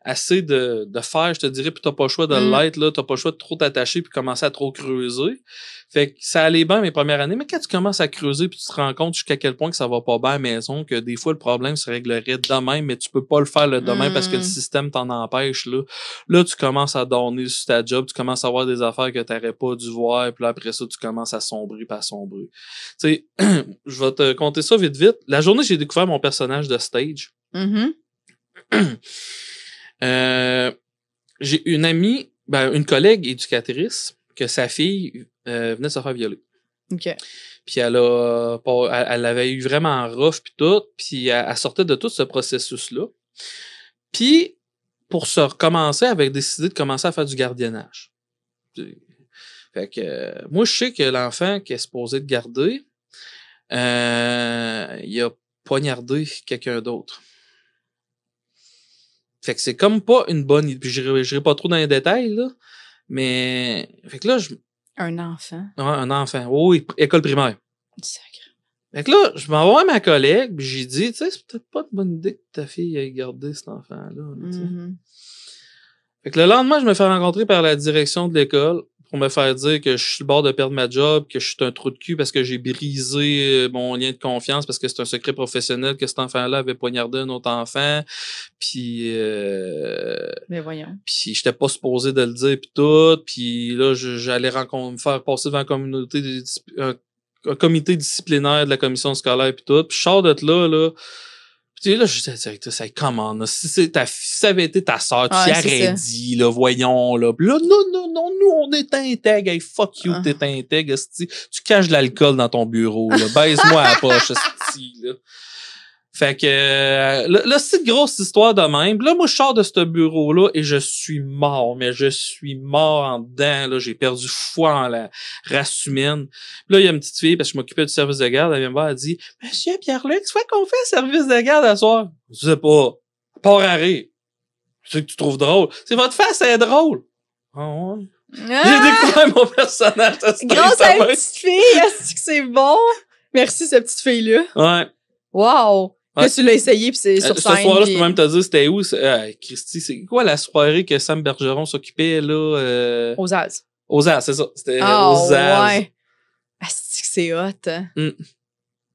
assez de faire, je te dirais, puis t'as pas le choix de l'être, là, t'as pas le choix de trop t'attacher puis commencer à trop creuser. Fait que ça allait bien mes premières années, mais quand tu commences à creuser puis tu te rends compte jusqu'à quel point que ça va pas bien à la maison, que des fois le problème se réglerait demain, mais tu peux pas le faire le demain parce que le système t'en empêche, là, tu commences à donner sur ta job, tu commences à voir des affaires que t'aurais pas dû voir, puis là, après ça, tu commences à sombrer puis à sombrer. Tu sais, je vais te conter ça vite. La journée, j'ai découvert mon personnage de stage. J'ai une amie, une collègue éducatrice, que sa fille venait de se faire violer. OK. Puis elle avait eu vraiment rough puis tout, puis elle sortait de tout ce processus-là. Puis pour se recommencer, elle avait décidé de commencer à faire du gardiennage. Fait que moi, je sais que l'enfant qui est supposé de garder, il a poignardé quelqu'un d'autre. Fait que c'est comme pas une bonne idée. Puis j'irai pas trop dans les détails, là. Mais, fait que là, Un enfant? Ouais, un enfant. Oui, école primaire. Sacré. Fait que là, je m'en vais à ma collègue, puis j'ai dit, tu sais, c'est peut-être pas une bonne idée que ta fille ait gardé cet enfant-là. Fait que le lendemain, je me fais rencontrer par la direction de l'école pour me faire dire que je suis sur le bord de perdre ma job, que je suis un trou de cul parce que j'ai brisé mon lien de confiance parce que c'est un secret professionnel que cet enfant-là avait poignardé un autre enfant. Puis mais voyons. Puis j'étais pas supposé de le dire puis tout. Puis là, j'allais me faire passer devant un comité disciplinaire de la commission scolaire puis tout. Puis je sors de là. Puis là, je disais directeur, ça comment là, si ça avait été ta sœur, tu y aurais dit, là, voyons, là. Puis là, non, nous, on est intègre. Hey, fuck you, t'es intègre, esti. Tu caches de l'alcool dans ton bureau, là. Baise-moi à la poche, esti, là. Fait que là, c'est une grosse histoire de même. Puis là, moi, je sors de ce bureau-là et je suis mort. Mais je suis mort en dedans. Là, j'ai perdu foi en la race humaine. Puis là, il y a une petite fille, parce que je m'occupais du service de garde, elle vient me voir, elle dit « Monsieur Pierre-Luc, c'est quoi qu'on fait service de garde à soir? » Je sais pas. Pas rare. C'est que tu trouves drôle. C'est votre face, elle est drôle. Ah ouais. J'ai découvert mon personnage. Grâce à une petite fille, est-ce que c'est bon? Merci, cette petite fille-là. Ouais. Wow. Ouais. Là, tu l'as essayé, puis c'est sur scène. Ce soir-là, je peux même te dire c'était où. Christy, c'est quoi la soirée que Sam Bergeron s'occupait, là? Aux As. Aux As, c'est ça. C'était aux As. Ouais. Ah, c'est hot. Hein?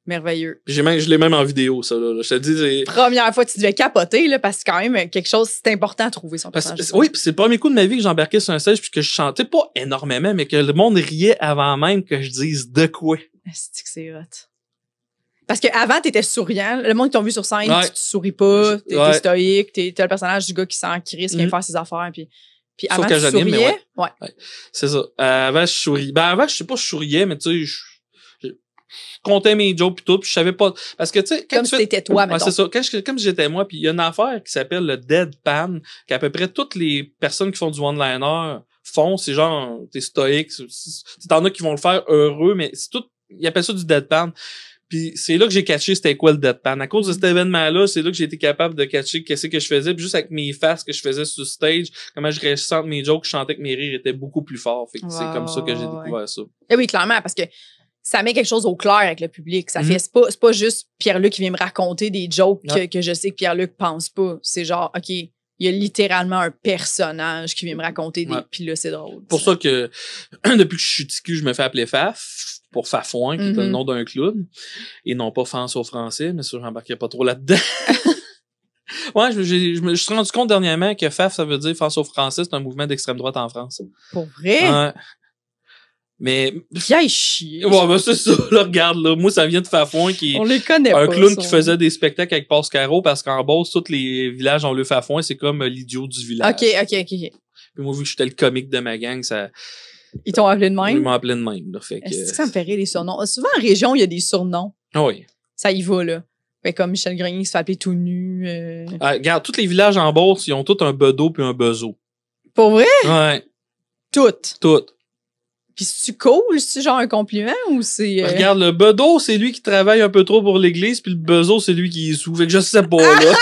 Merveilleux. Je l'ai même en vidéo, ça, là. Je te dis, première fois, tu devais capoter, là, parce que c'est quand même quelque chose, c'est important à trouver son personnage. Oui, puis c'est le premier coup de ma vie que j'embarquais sur un stage puis que je chantais pas énormément, mais que le monde riait avant même que je dise de quoi. C'est hot. Parce que avant t'étais souriant. Le monde qui t'a vu sur scène, tu souris pas, t'es stoïque, t'es le personnage du gars qui s'en crisse, qui vient faire ses affaires, puis sauf avant que tu souriais. Ouais. C'est ça. Avant je souriais. Avant je sais pas je souriais, mais tu sais je comptais mes jokes pis tout, puis je savais pas parce que tu sais comme si t'étais toi, mettons. C'est ça. Comme j'étais moi, puis il y a une affaire qui s'appelle le deadpan, qu'à peu près toutes les personnes qui font du one-liner font, c'est genre t'es stoïque, t'en as qui vont le faire heureux, mais c'est tout, ils appellent ça du deadpan. Puis c'est là que j'ai catché c'était quoi le deadpan. À cause de cet événement-là, c'est là que j'ai été capable de catcher qu'est-ce que je faisais. Puis juste avec mes faces que je faisais sur stage, comment je ressente mes jokes, je chantais que mes rires étaient beaucoup plus forts. Fait que c'est comme ça que j'ai découvert ça. Et oui, clairement, parce que ça met quelque chose au clair avec le public. Ça fait, c'est pas juste Pierre-Luc qui vient me raconter des jokes que je sais que Pierre-Luc pense pas. C'est genre, OK, il y a littéralement un personnage qui vient me raconter des... Puis là, c'est drôle. Pour ça que, depuis que je suis ticu, je me fais appeler Faf. Pour Fafouin, qui est le nom d'un clown. Et non pas France au français, mais ça, j'embarquerai pas trop là-dedans. Ouais, je me suis rendu compte dernièrement que Faf, ça veut dire France au français, c'est un mouvement d'extrême droite en France. Pour vrai? Ouais. Mais. Viens chier. Ouais, ben c'est ça, là, regarde, là. Moi, ça vient de Fafouin, qui est on les connaît un pas, clown qui faisait des spectacles avec Pascaro, parce qu'en Beauce, tous les villages ont le Fafouin, c'est comme l'idiot du village. OK. Puis moi, vu que j'étais le comique de ma gang, ça. Ils t'ont appelé de même? Ils m'ont appelé de même, là. Fait que. Est-ce que ça me fait rire, les surnoms? Souvent, en région, il y a des surnoms. Oui. Ça y va, là. Fait comme Michel Grenier se fait appeler tout nu. Regarde, tous les villages en Beauce, ils ont tous un bedeau puis un bezo. Pour vrai? Ouais. Toutes. Puis c'est-tu cool? C'est genre un compliment ou c'est... Regarde, le bedeau, c'est lui qui travaille un peu trop pour l'église, puis le bezo, c'est lui qui est sous. Fait que je sais pas, là.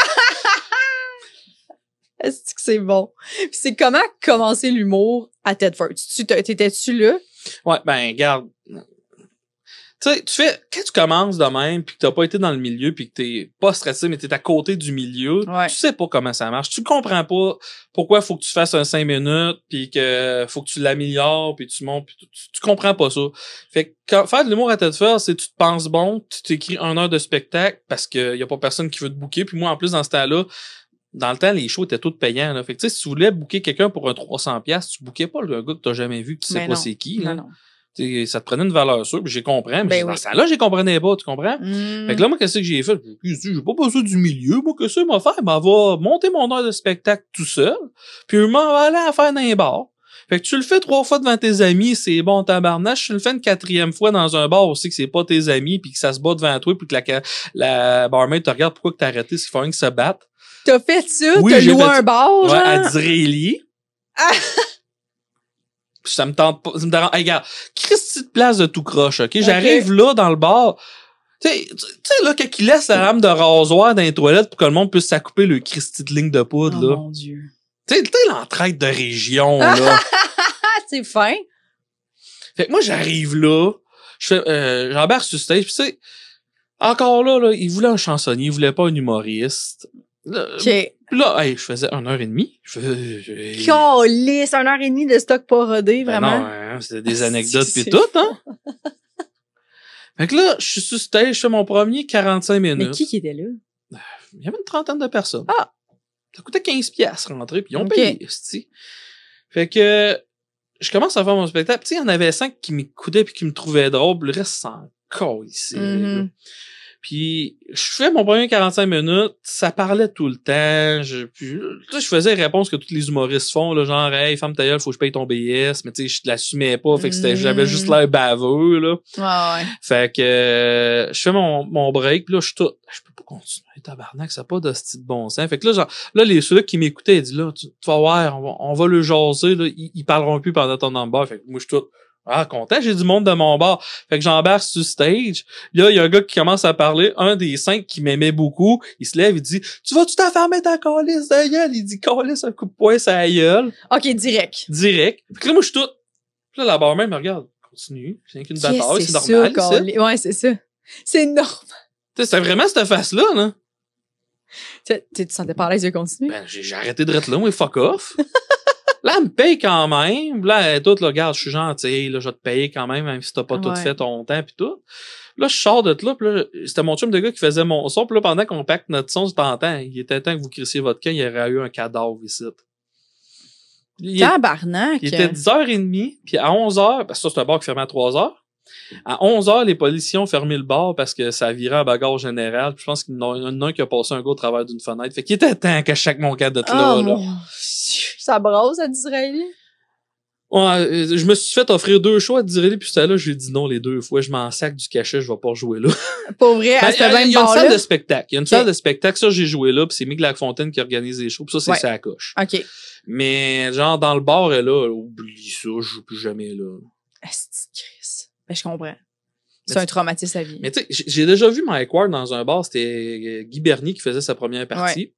Est-ce que c'est bon? Puis c'est comment commencer l'humour à Tedford? T'étais-tu là? Ouais, ben, regarde. Tu sais, quand tu commences de même, puis que t'as pas été dans le milieu, puis que t'es pas stressé, mais t'es à côté du milieu, tu sais pas comment ça marche. Tu comprends pas pourquoi faut que tu fasses un 5 minutes, puis que faut que tu l'améliores, puis tu montes, puis tu comprends pas ça. Fait que faire de l'humour à tête fort, c'est tu te penses bon, tu t'écris 1 heure de spectacle, parce que y a pas personne qui veut te booker, puis moi, en plus, dans ce temps-là, dans le temps, les shows étaient tous payants, là. Fait que, tu sais, si tu voulais booker quelqu'un pour un 300$, tu bookais pas le gars que t'as jamais vu, que tu sais pas c'est qui, là. Non. T'sais, ça te prenait une valeur sûre, puis j'ai compris, mais oui. ça là, j'y comprenais pas, tu comprends? Fait que là, moi, qu'est-ce que j'ai fait? J'ai pas besoin du milieu, moi, que ça m'a fait? Ben, va monter mon heure de spectacle tout seul, puis m'en va aller à faire dans un bar. Fait que tu le fais 3 fois devant tes amis, c'est bon, tabarnache. Tu le fais une 4e fois dans un bar aussi que c'est pas tes amis, puis que ça se bat devant toi, puis que la barmaid te regarde pourquoi que t'as arrêté, c'est qu'il faut rien que se battre. T'as fait ça? Oui, t'as loué un bar, genre? Ouais, à Disraeli. Ça me tente pas. Ça me dérange. Hey, regarde, Christy de place de tout croche, OK? J'arrive là dans le bar. Tu sais, là, quand il laisse la lame de rasoir dans les toilettes pour que le monde puisse s'accouper le Christy de ligne de poudre, là. Mon Dieu. Tu sais, l'entraide de région, là. C'est fin. Fait que moi, j'arrive là. J'embarque sur stage. Pis tu sais, encore là, il voulait un chansonnier, il voulait pas un humoriste. Là, là, je faisais 1h30. Calisse, 1h30 de stock pas rodé, vraiment. Non, hein, c'était des anecdotes pis tout, hein. Fait que là, je suis sur stage, je fais mon premier 45 minutes. Mais qui était là? Il y avait une 30aine de personnes. Ah! Ça coûtait 15$ rentrer, puis ils ont payé, c'ti. Fait que je commence à faire mon spectacle. Tu sais, il y en avait 5 qui m'écoutaient puis qui me trouvaient drôle. Le reste, s'en ici. Puis je fais mon premier 45 minutes, ça parlait tout le temps. Je faisais les réponses que tous les humoristes font, là, genre « Hey, ferme ta gueule, faut que je paye ton BS ». Mais tu sais, je l'assumais pas, fait que j'avais juste l'air baveux, là. Ouais. Fait que je fais mon break, puis là, je peux pas continuer, tabarnak, ça n'a pas de style de bon sens. Fait que là, ceux-là qui m'écoutaient, ils disent là, tu vas voir, on va le jaser, là, ils parleront plus pendant ton number. Fait que moi, je suis tout content, j'ai du monde de mon bord. Fait que j'embarque sur stage. Là, il y a un gars qui commence à parler, un des 5 qui m'aimait beaucoup. Il se lève, il dit « Tu vas-tu t'enfermer ta calisse de gueule? » Il dit « Calisse un coup de poing sur la gueule. » OK, direct. Fait que là, moi, je suis tout. Puis là, la barmaid me regarde. Continue. C'est qu'une bataille, c'est normal. Ouais, c'est ça. C'est normal. C'est vraiment cette face-là, là. Tu te sentais pas à l'aise de continuer? Ben, j'ai arrêté de rester là, moi, fuck off. Là, elle me paye quand même. Là, elle est toute, là, regarde, je suis gentil, là, je vais te payer quand même si t'as pas tout fait ton temps pis tout. Là, je sors de là, pis là, c'était mon chum de gars qui faisait mon son, pis là, pendant qu'on pacte notre son, c'était en temps. Il était temps que vous crissiez votre camp, il y aurait eu un cadavre ici. Tabarnak! Il était 10h30, puis à 11h, parce que ça, c'est un bar qui fermait à 3h. À 11h, les policiers ont fermé le bar parce que ça virait en bagarre générale. Puis je pense qu'il y en a un qui a passé un gars au travers d'une fenêtre. Fait qu'il était temps que chaque mon cas d'être là. Ça brosse à Disraeli? Ouais, je me suis fait offrir 2 shows à Disraeli, puis c'était là, j'ai dit non les 2 fois. Je m'en sac du cachet, je vais pas jouer là. Pour vrai, à ce même bar-là? Il y a une salle de spectacle. Il y a une salle de spectacle. Ça, j'ai joué là, puis c'est Mick Lafontaine qui organise les shows. Puis ça, c'est sa coche. OK. Mais genre, dans le bar, là, oublie ça, je joue plus jamais là. Asti de Christ. Ben, je comprends. C'est un traumatisme à vie. Mais tu sais, j'ai déjà vu Mike Ward dans un bar, c'était Guy Bernier qui faisait sa première partie.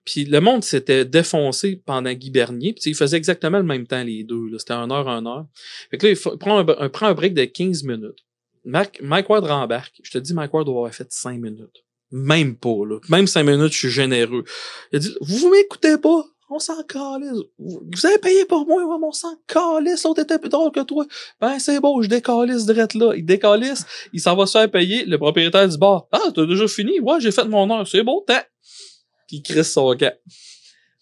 Puis le monde s'était défoncé pendant Guy Bernier. Puis il faisait exactement le même temps les deux. C'était 1 heure. Fait que là, il prend un break de 15 minutes. Mike Ward rembarque. Je te dis, Mike Ward doit avoir fait 5 minutes. Même pas, là. Même 5 minutes, je suis généreux. Il a dit, vous m'écoutez pas? On s'en calisse. Vous avez payé pour moi, ouais, mais on s'en calisse. L'autre était plus drôle que toi. Ben, c'est beau, je décalisse direct là. Il décalisse, il s'en va se faire payer. Le propriétaire du bar. Ah, t'as déjà fini? Ouais, j'ai fait mon heure. C'est beau, t'as. Puis il crisse son camp.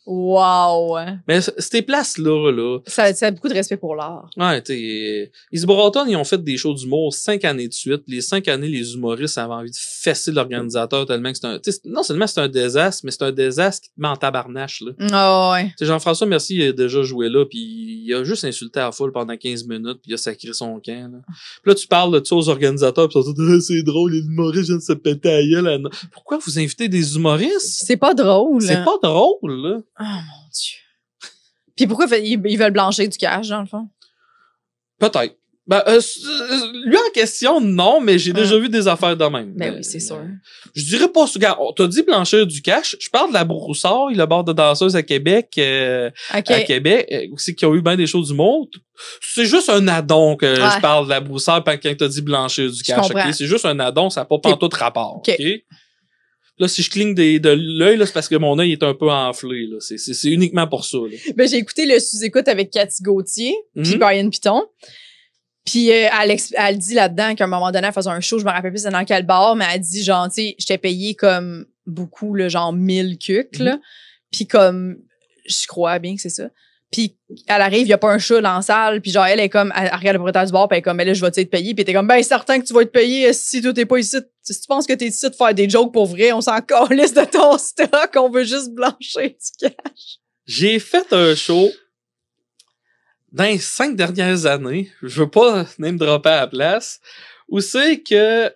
Wow! Mais ces places-là, ça a beaucoup de respect pour l'art. Ouais, tu sais, Easy Broughton, ils ont fait des shows d'humour 5 années de suite. Les 5 années, les humoristes avaient envie de fesser l'organisateur tellement que non seulement c'est un désastre, mais c'est un désastre qui te met en tabarnache, là. Oh, ouais. T'sais, Jean-François Mercier, il a déjà joué là, puis il a juste insulté à la foule pendant 15 minutes, puis il a sacré son camp, là. Puis là, tu parles de ça aux organisateurs, puis ils sont c'est drôle, les humoristes viennent se péter à gueule. Pourquoi vous invitez des humoristes? C'est pas drôle. C'est pas drôle, là. Oh mon Dieu. Puis pourquoi ils veulent blanchir du cash, dans le fond? Peut-être. Ben, lui en question, non, mais j'ai déjà vu des affaires de même. Ben oui, c'est sûr. Je dirais pas, regarde, t'as dit blanchir du cash. Je parle de la Broussaille, le bar de danseuse à Québec, à Québec, aussi qui ont eu bien des choses du monde. C'est juste un addon que je parle de la Broussaille quand t'as dit blanchir du cash, ok? C'est juste un addon, ça n'a pas pantoute rapport, ok? Là, si je cligne de l'œil, là, c'est parce que mon œil est un peu enflé, là. C'est uniquement pour ça, là. Ben, j'ai écouté le sous-écoute avec Cathy Gauthier, puis Brian Piton. Puis elle dit là-dedans qu'à un moment donné, elle faisait un show, je me rappelle plus c'est dans quel bar, mais elle dit genre, tu sais, j'étais payée comme beaucoup, là, genre 1000 cucs, là. Puis comme, je crois bien que c'est ça. Puis elle arrive, il y a pas un chat dans la salle, puis genre, elle est comme, elle regarde le propriétaire du bar, puis elle est comme, mais là, je vais être payée. Puis t'es comme, ben, certain que tu vas être payée si toi, t'es pas ici. Si tu penses que t'es ici de faire des jokes pour vrai, on s'en calisse de ton stock, on veut juste blanchir du cash. J'ai fait un show dans les 5 dernières années, je veux pas name dropper à la place, où c'est que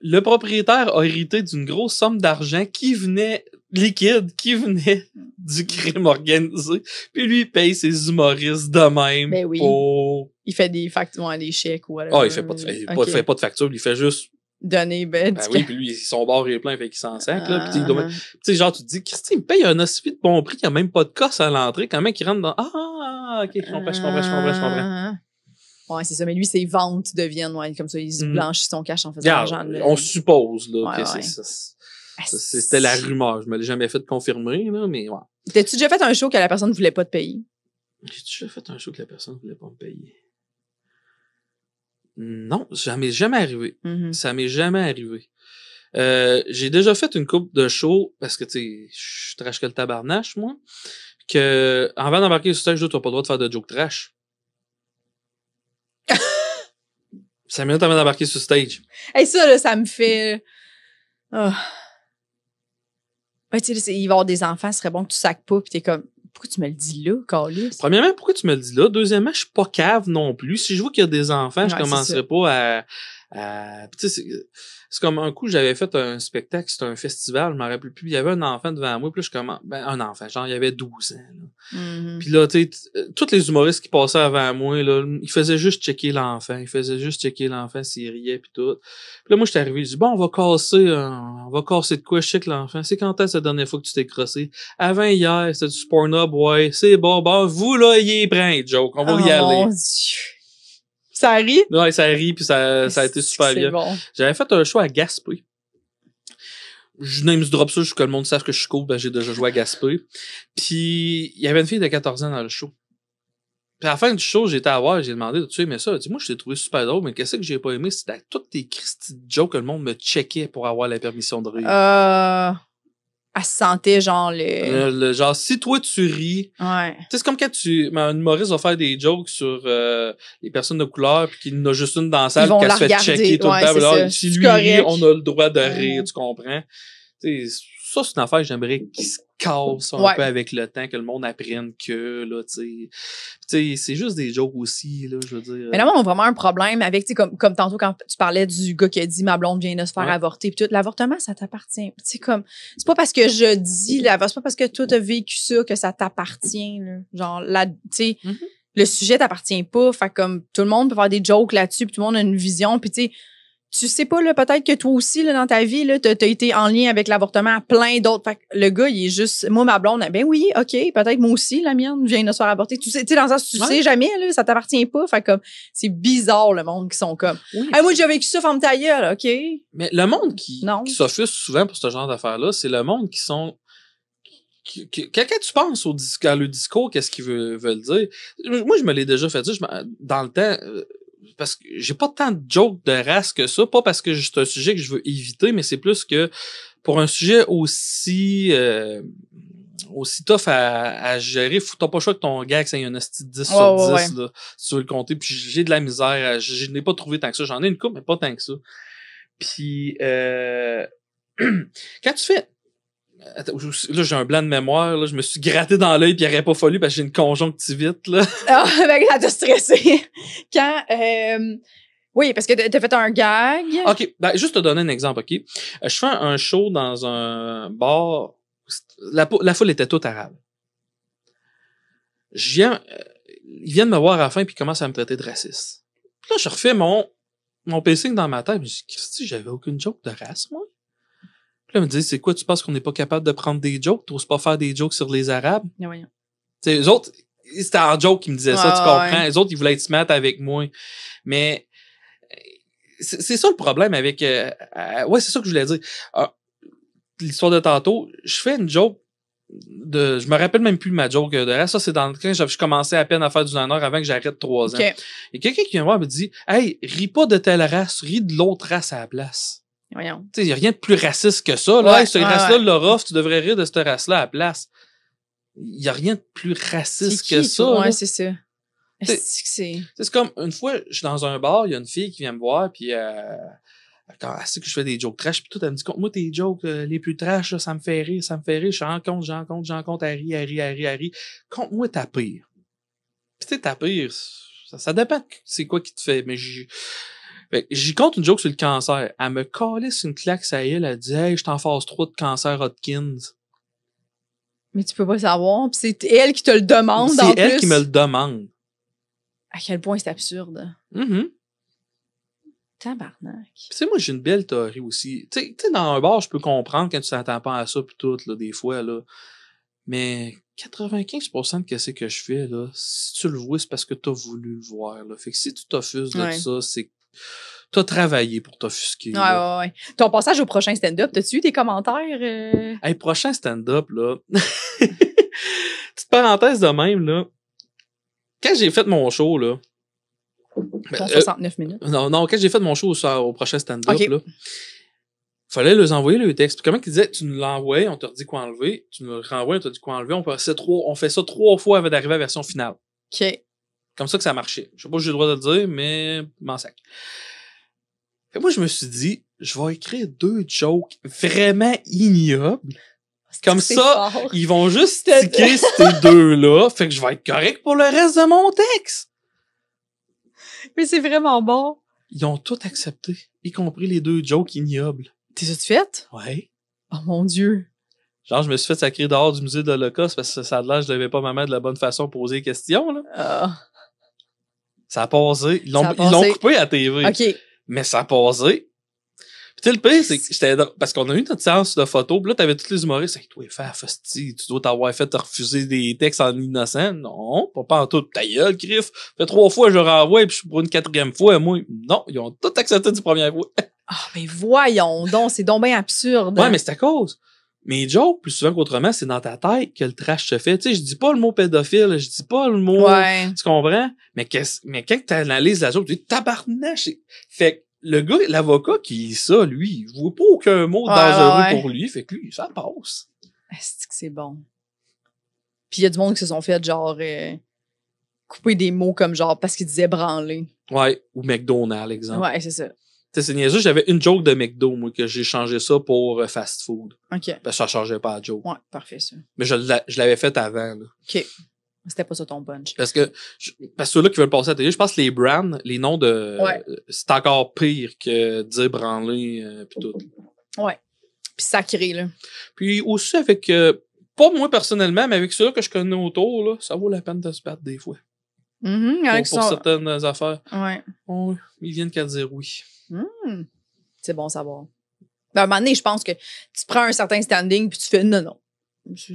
le propriétaire a hérité d'une grosse somme d'argent qui venait liquide, qui venait du crime organisé, puis lui il paye ses humoristes de même pour... Il fait des factures, des chèques ou il fait pas de facture, il fait juste donner oui, puis lui, son bar est plein, fait qu'il s'en sac, là. Puis tu sais, genre, tu te dis, Christy, il me paye un hostie de bon prix, il y a même pas de cosse à l'entrée, quand même, qu'il rentre dans, ok, je comprends. Ouais, c'est ça, mais lui, ses ventes deviennent, comme ça, il se blanchit son cash en faisant l'argent. On suppose, là, que c'était la rumeur. Je me l'ai jamais fait confirmer, là, mais ouais. T'as-tu déjà fait un show que la personne ne voulait pas te payer? J'ai déjà fait un show que la personne ne voulait pas me payer. Non, ça m'est jamais arrivé. Ça m'est jamais arrivé. J'ai déjà fait une couple de shows, parce que, tu sais, je trash que le tabarnache, moi, que, avant d'embarquer sur stage, tu n'as pas le droit de faire de joke trash. 5 minutes avant d'embarquer sur stage. Hey, ça, là, ça me fait... Oh. Ouais, tu sais, il va y avoir des enfants, ce serait bon que tu sacs pas, pis t'es comme... Pourquoi tu me le dis là, Carlis? Premièrement, pourquoi tu me le dis là? Deuxièmement, je suis pas cave non plus. Si je vois qu'il y a des enfants, je commencerai pas à... Tu sais, c'est comme un coup, j'avais fait un spectacle, c'était un festival, je m'en rappelle plus. Il y avait un enfant devant moi, puis là, je commence... un enfant, genre, il avait 12 ans. Là. Puis là, tu sais, tous les humoristes qui passaient avant moi, là, ils faisaient juste checker l'enfant. Ils faisaient juste checker l'enfant s'il riait, puis tout. Puis là, moi, j'étais arrivé, je dis, bon, on va casser de quoi, je check l'enfant. C'est quand est-ce la dernière fois que tu t'es crossé? Avant hier, c'était du Pornhub, ouais, c'est bon, vous, là, il est prêt, joke. On va y aller. Mon Dieu. Ça rit? Ouais, ça rit, puis ça a été super bien. Bon. J'avais fait un show à Gaspé. Je name drop ça jusqu'à que le monde sache que je suis cool, ben j'ai déjà joué à Gaspé. Puis il y avait une fille de 14 ans dans le show. Puis à la fin du show, j'étais à voir, j'ai demandé, tu aimais ça? Elle dit, moi, je l'ai trouvé super drôle, mais qu'est-ce que j'ai pas aimé? C'était toutes tes Christy jokes que le monde me checkait pour avoir la permission de rire. Elle se sentait genre genre, si toi tu ris, tu sais, c'est comme quand un humoriste va faire des jokes sur les personnes de couleur puis qu'il en a juste une dans la salle qui se fait checker tout le temps. Alors, si lui rit, on a le droit de rire, tu comprends? Tu sais, ça, c'est une affaire que j'aimerais qu'il se casse un peu avec le temps, que le monde apprenne que, là, tu sais, c'est juste des jokes aussi, là, je veux dire. Mais là, on a vraiment un problème avec, tu sais, comme tantôt quand tu parlais du gars qui a dit ma blonde vient de se faire avorter, puis tout, l'avortement, ça t'appartient. Tu sais, comme, c'est pas parce que je dis, c'est pas parce que toi t'as vécu ça que ça t'appartient, là. Genre, là, tu sais, le sujet t'appartient pas, fait comme, tout le monde peut faire des jokes là-dessus, puis tout le monde a une vision, puis tu sais, tu sais pas, là, peut-être que toi aussi, là, dans ta vie, là, t'as été en lien avec l'avortement à plein d'autres. Fait que le gars, il est juste, moi, ma blonde, ben oui, OK, peut-être moi aussi, la mienne vient de se faire avorter. Tu sais, dans le sens, tu sais jamais, là, ça t'appartient pas. Fait comme, c'est bizarre, le monde qui sont comme, hey, moi, j'ai vécu ça, ferme ta gueule, OK. Mais le monde qui s'offusque souvent pour ce genre d'affaires-là, c'est le monde qui sont, quand tu penses à le discours, qu'est-ce qu'ils veulent dire? Moi, je me l'ai déjà fait dire, dans le temps, parce que j'ai pas tant de jokes de race que ça, pas parce que c'est un sujet que je veux éviter, mais c'est plus que pour un sujet aussi tough à gérer, t'as pas le choix que ton gag, c'est un asti 10 sur 10, là, si tu veux le compter, puis j'ai de la misère, je n'ai pas trouvé tant que ça, j'en ai une couple, mais pas tant que ça. Puis quand tu fais... Attends, là, j'ai un blanc de mémoire, là, je me suis gratté dans l'œil puis il aurait pas fallu parce que j'ai une conjonctivite, là. Ah, ben, ça t'a stressé. Quand, oui, parce que t'as fait un gag. OK, ben, juste te donner un exemple, OK? Je fais un show dans un bar, la foule était toute arabe. Ils viennent me voir à la fin puis ils commencent à me traiter de raciste. Là, je refais mon pacing dans ma tête. Je me dis, Christy, j'avais aucune joke de race, moi. Puis là, elle me dit, c'est quoi, tu penses qu'on n'est pas capable de prendre des jokes? T'oses pas faire des jokes sur les Arabes? Ouais. T'sais, eux autres, c'était en joke qu'ils me disaient ça, tu comprends? Ouais. Les autres, ils voulaient être smart avec moi. Mais c'est ça le problème avec... ouais, c'est ça que je voulais dire. L'histoire de tantôt, je fais une joke je me rappelle même plus ma joke de reste. Ça, c'est quand je commençais à peine à faire du honneur avant que j'arrête 3 ans. Et quelqu'un qui vient me voir me dit, hey, ris pas de telle race, ris de l'autre race à la place. Voyons. Tu sais, y a rien de plus raciste que ça, là. Ouais, Hey, cette race-là, le rough, tu devrais rire de cette race-là à la place. Y a rien de plus raciste que ça. Ouais, là. c'est ça. C'est comme, une fois, je suis dans un bar, il y a une fille qui vient me voir, puis quand elle sait que je fais des jokes trash, puis tout, elle me dit, compte-moi tes jokes les plus trash, là, ça me fait rire. J'en compte, elle rit. Compte-moi ta pire. Puis tu sais, ta pire, ça dépend de c'est quoi qui te fait, mais j'y compte une joke sur le cancer. Elle me calisse une claque, ça y est, elle dit, hey, je t'en phase 3 de cancer Hodgkins. Mais tu peux pas savoir, pis c'est elle qui te le demande, en plus. C'est elle qui me le demande. À quel point c'est absurde. Tabarnak. Tu sais, moi, j'ai une belle théorie aussi. Tu sais, dans un bar, je peux comprendre quand tu t'attends pas à ça pis tout, là, des fois, là. Mais 95% de ce que je fais, là, si tu le vois, c'est parce que t'as voulu le voir, là. Fait que si tu t'offusques de ça, c'est que t'as travaillé pour t'offusquer. Ouais. Ton passage au prochain stand-up, t'as-tu eu des commentaires? Hey, prochain stand-up, là. Petite parenthèse de même, là. Quand j'ai fait mon show, là. Ton 69 minutes. Non, quand j'ai fait mon show au prochain stand-up, là, fallait leur envoyer le texte. Puis comment qu'ils disaient, tu nous l'envoies, on t'a dit quoi enlever, tu nous le renvoies, on t'a dit quoi enlever, on fait ça 3 fois avant d'arriver à la version finale. OK. Comme ça que ça marchait. Je sais pas si j'ai le droit de le dire, mais m'en sac. Fait que moi, je me suis dit, je vais écrire 2 jokes vraiment ignobles. Comme ça, fort. Ils vont juste sticker ces 2-là. Fait que je vais être correct pour le reste de mon texte. Mais c'est vraiment bon. Ils ont tout accepté, y compris les 2 jokes ignobles. T'es-tu fait? Ouais. Oh mon Dieu. Genre, je me suis fait sacrer dehors du musée de l'Holocauste parce que ça a l'air je devais pas ma mère de la bonne façon poser les questions, là. Ça a passé. Ils l'ont coupé à la TV. OK. Mais ça a passé. Puis tu sais, le pire, c'est que parce qu'on a eu notre séance de photos, pis là, t'avais tous les humoristes. Hey, toi, tu dois t'avoir fait te refuser des textes en innocent. Non, pas en tout. Ta gueule, Griff. Fait 3 fois, je renvoie, et puis pour une 4e fois, moi, non, ils ont tout accepté du première fois. Mais voyons donc, c'est donc bien absurde. Ouais, mais c'est à cause. Mes jokes, plus souvent qu'autrement, c'est dans ta tête que le trash se fait. Tu sais, je dis pas le mot pédophile, je dis pas le mot... Ouais. Tu comprends? Mais quand t'analyses la joke, tu dis tabarnache. Fait que le gars, l'avocat qui dit ça, lui, il voit pas aucun mot dangereux pour lui. Fait que lui, ça passe. Est-ce que c'est bon? Puis il y a du monde qui se sont fait genre couper des mots comme genre parce qu'ils disaient branler. Ouais, ou McDonald's, exemple. Ouais, c'est ça. Tu sais, c'est niaiseux, j'avais une joke de McDo, moi, que j'ai changé ça pour fast food. OK. Parce que ça changeait pas la joke. Ouais, parfait, ça. Mais je l'avais fait avant, là. OK. C'était pas ça ton punch. Parce que ceux-là qui veulent passer à la télé, je pense que les brands, les noms de... Ouais. C'est encore pire que dire branler pis tout. Ouais. Puis sacré, là. Puis aussi avec... pas moi personnellement, mais avec ceux que je connais autour, là, ça vaut la peine de se battre des fois. Pour certaines affaires. Ouais. Oh, ils viennent qu'à dire oui. C'est bon à savoir. Ben, à un moment donné, je pense que tu prends un certain standing puis tu fais non.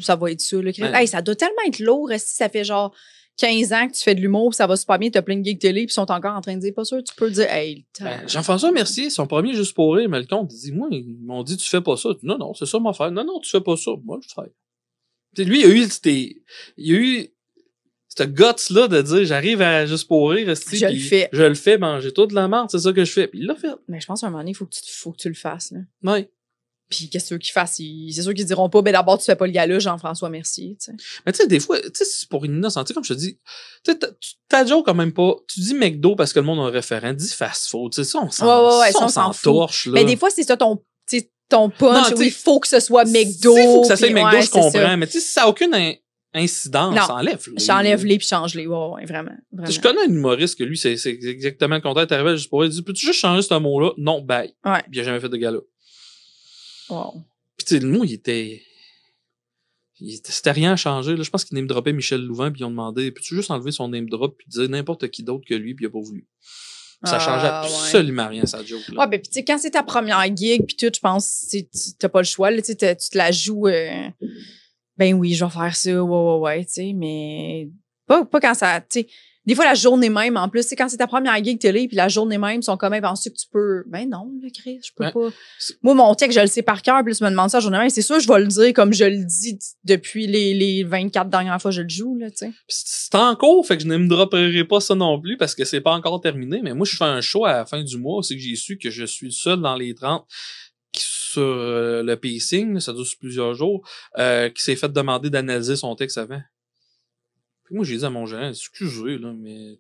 Ça va être ça. Là. Hey, ça doit tellement être lourd si ça fait genre 15 ans que tu fais de l'humour puis ça va super bien, t'as plein de gigs télé puis ils sont encore en train de dire pas sûr, tu peux dire hey. Jean-François Mercier, son premier juste pour rire, mais le compte, il dit moi, ils m'ont dit tu fais pas ça. Non, c'est ça mon frère. Non, tu fais pas ça. Moi, je fais. T'sais, lui, il a eu ce guts-là de dire j'arrive à juste pour rire, je le fais manger toute de la merde, c'est ça que je fais. Puis il l'a fait. Mais je pense qu'à un moment donné, il faut que tu le fasses. Là. Ouais. Puis qu'est-ce que tu veux qu'ils fassent? C'est sûr qu'ils diront pas, ben d'abord, tu fais pas le gala, Jean-François Mercier. T'sais. Mais tu sais, des fois, c'est pour une innocente. Comme je te dis, t'as joke quand même pas. Tu dis McDo parce que le monde a un référent. Dis fast food. Tu sais, ça, on s'en torche. Là. Mais des fois, c'est ça ton punch. Il faut que ce soit McDo. Il faut que ça soit McDo, je comprends. Mais tu sais, si ça n'a aucune incidence, ça enlève. J'enlève-les puis change-les. Ouais, vraiment. Je connais un humoriste que lui, c'est exactement le contraire. T'arrivais juste pour lui, il dit, peux-tu juste changer ce mot-là? Non, bye. Ouais. Puis il a jamais fait de gala. Wow. Puis tu sais, le mot, c'était rien à changer. Là. Je pense qu'il name droppait Michel Louvain, puis ils ont demandé, peux-tu juste enlever son name drop, puis dire n'importe qui d'autre que lui, puis il a pas voulu. Ça changeait absolument rien, sa joke. Là. Ouais, ben, pis tu sais, quand c'est ta première gig, puis tout, je pense que t'as pas le choix, là, tu te la joues. Ben oui, je vais faire ça, ouais, tu sais, mais pas quand ça. Tu sais, des fois, la journée même, en plus, c'est quand c'est ta première gig télé, puis la journée même, ils sont quand même pensés que tu peux. Ben non, le Chris, je peux pas. Moi, mon texte, je le sais par cœur, puis tu me demandes ça la journée même, c'est sûr, je vais le dire comme je le dis depuis les 24 dernières fois que je le joue, là, tu sais. C'est en cours, fait que je ne me dropperai pas ça non plus parce que c'est pas encore terminé, mais moi, je fais un show à la fin du mois, c'est que j'ai su que je suis le seul dans les 30 sur le pacing, ça dure sur plusieurs jours, qui s'est fait demander d'analyser son texte avant. Moi, j'ai dit à mon gérant, excusez, là, mais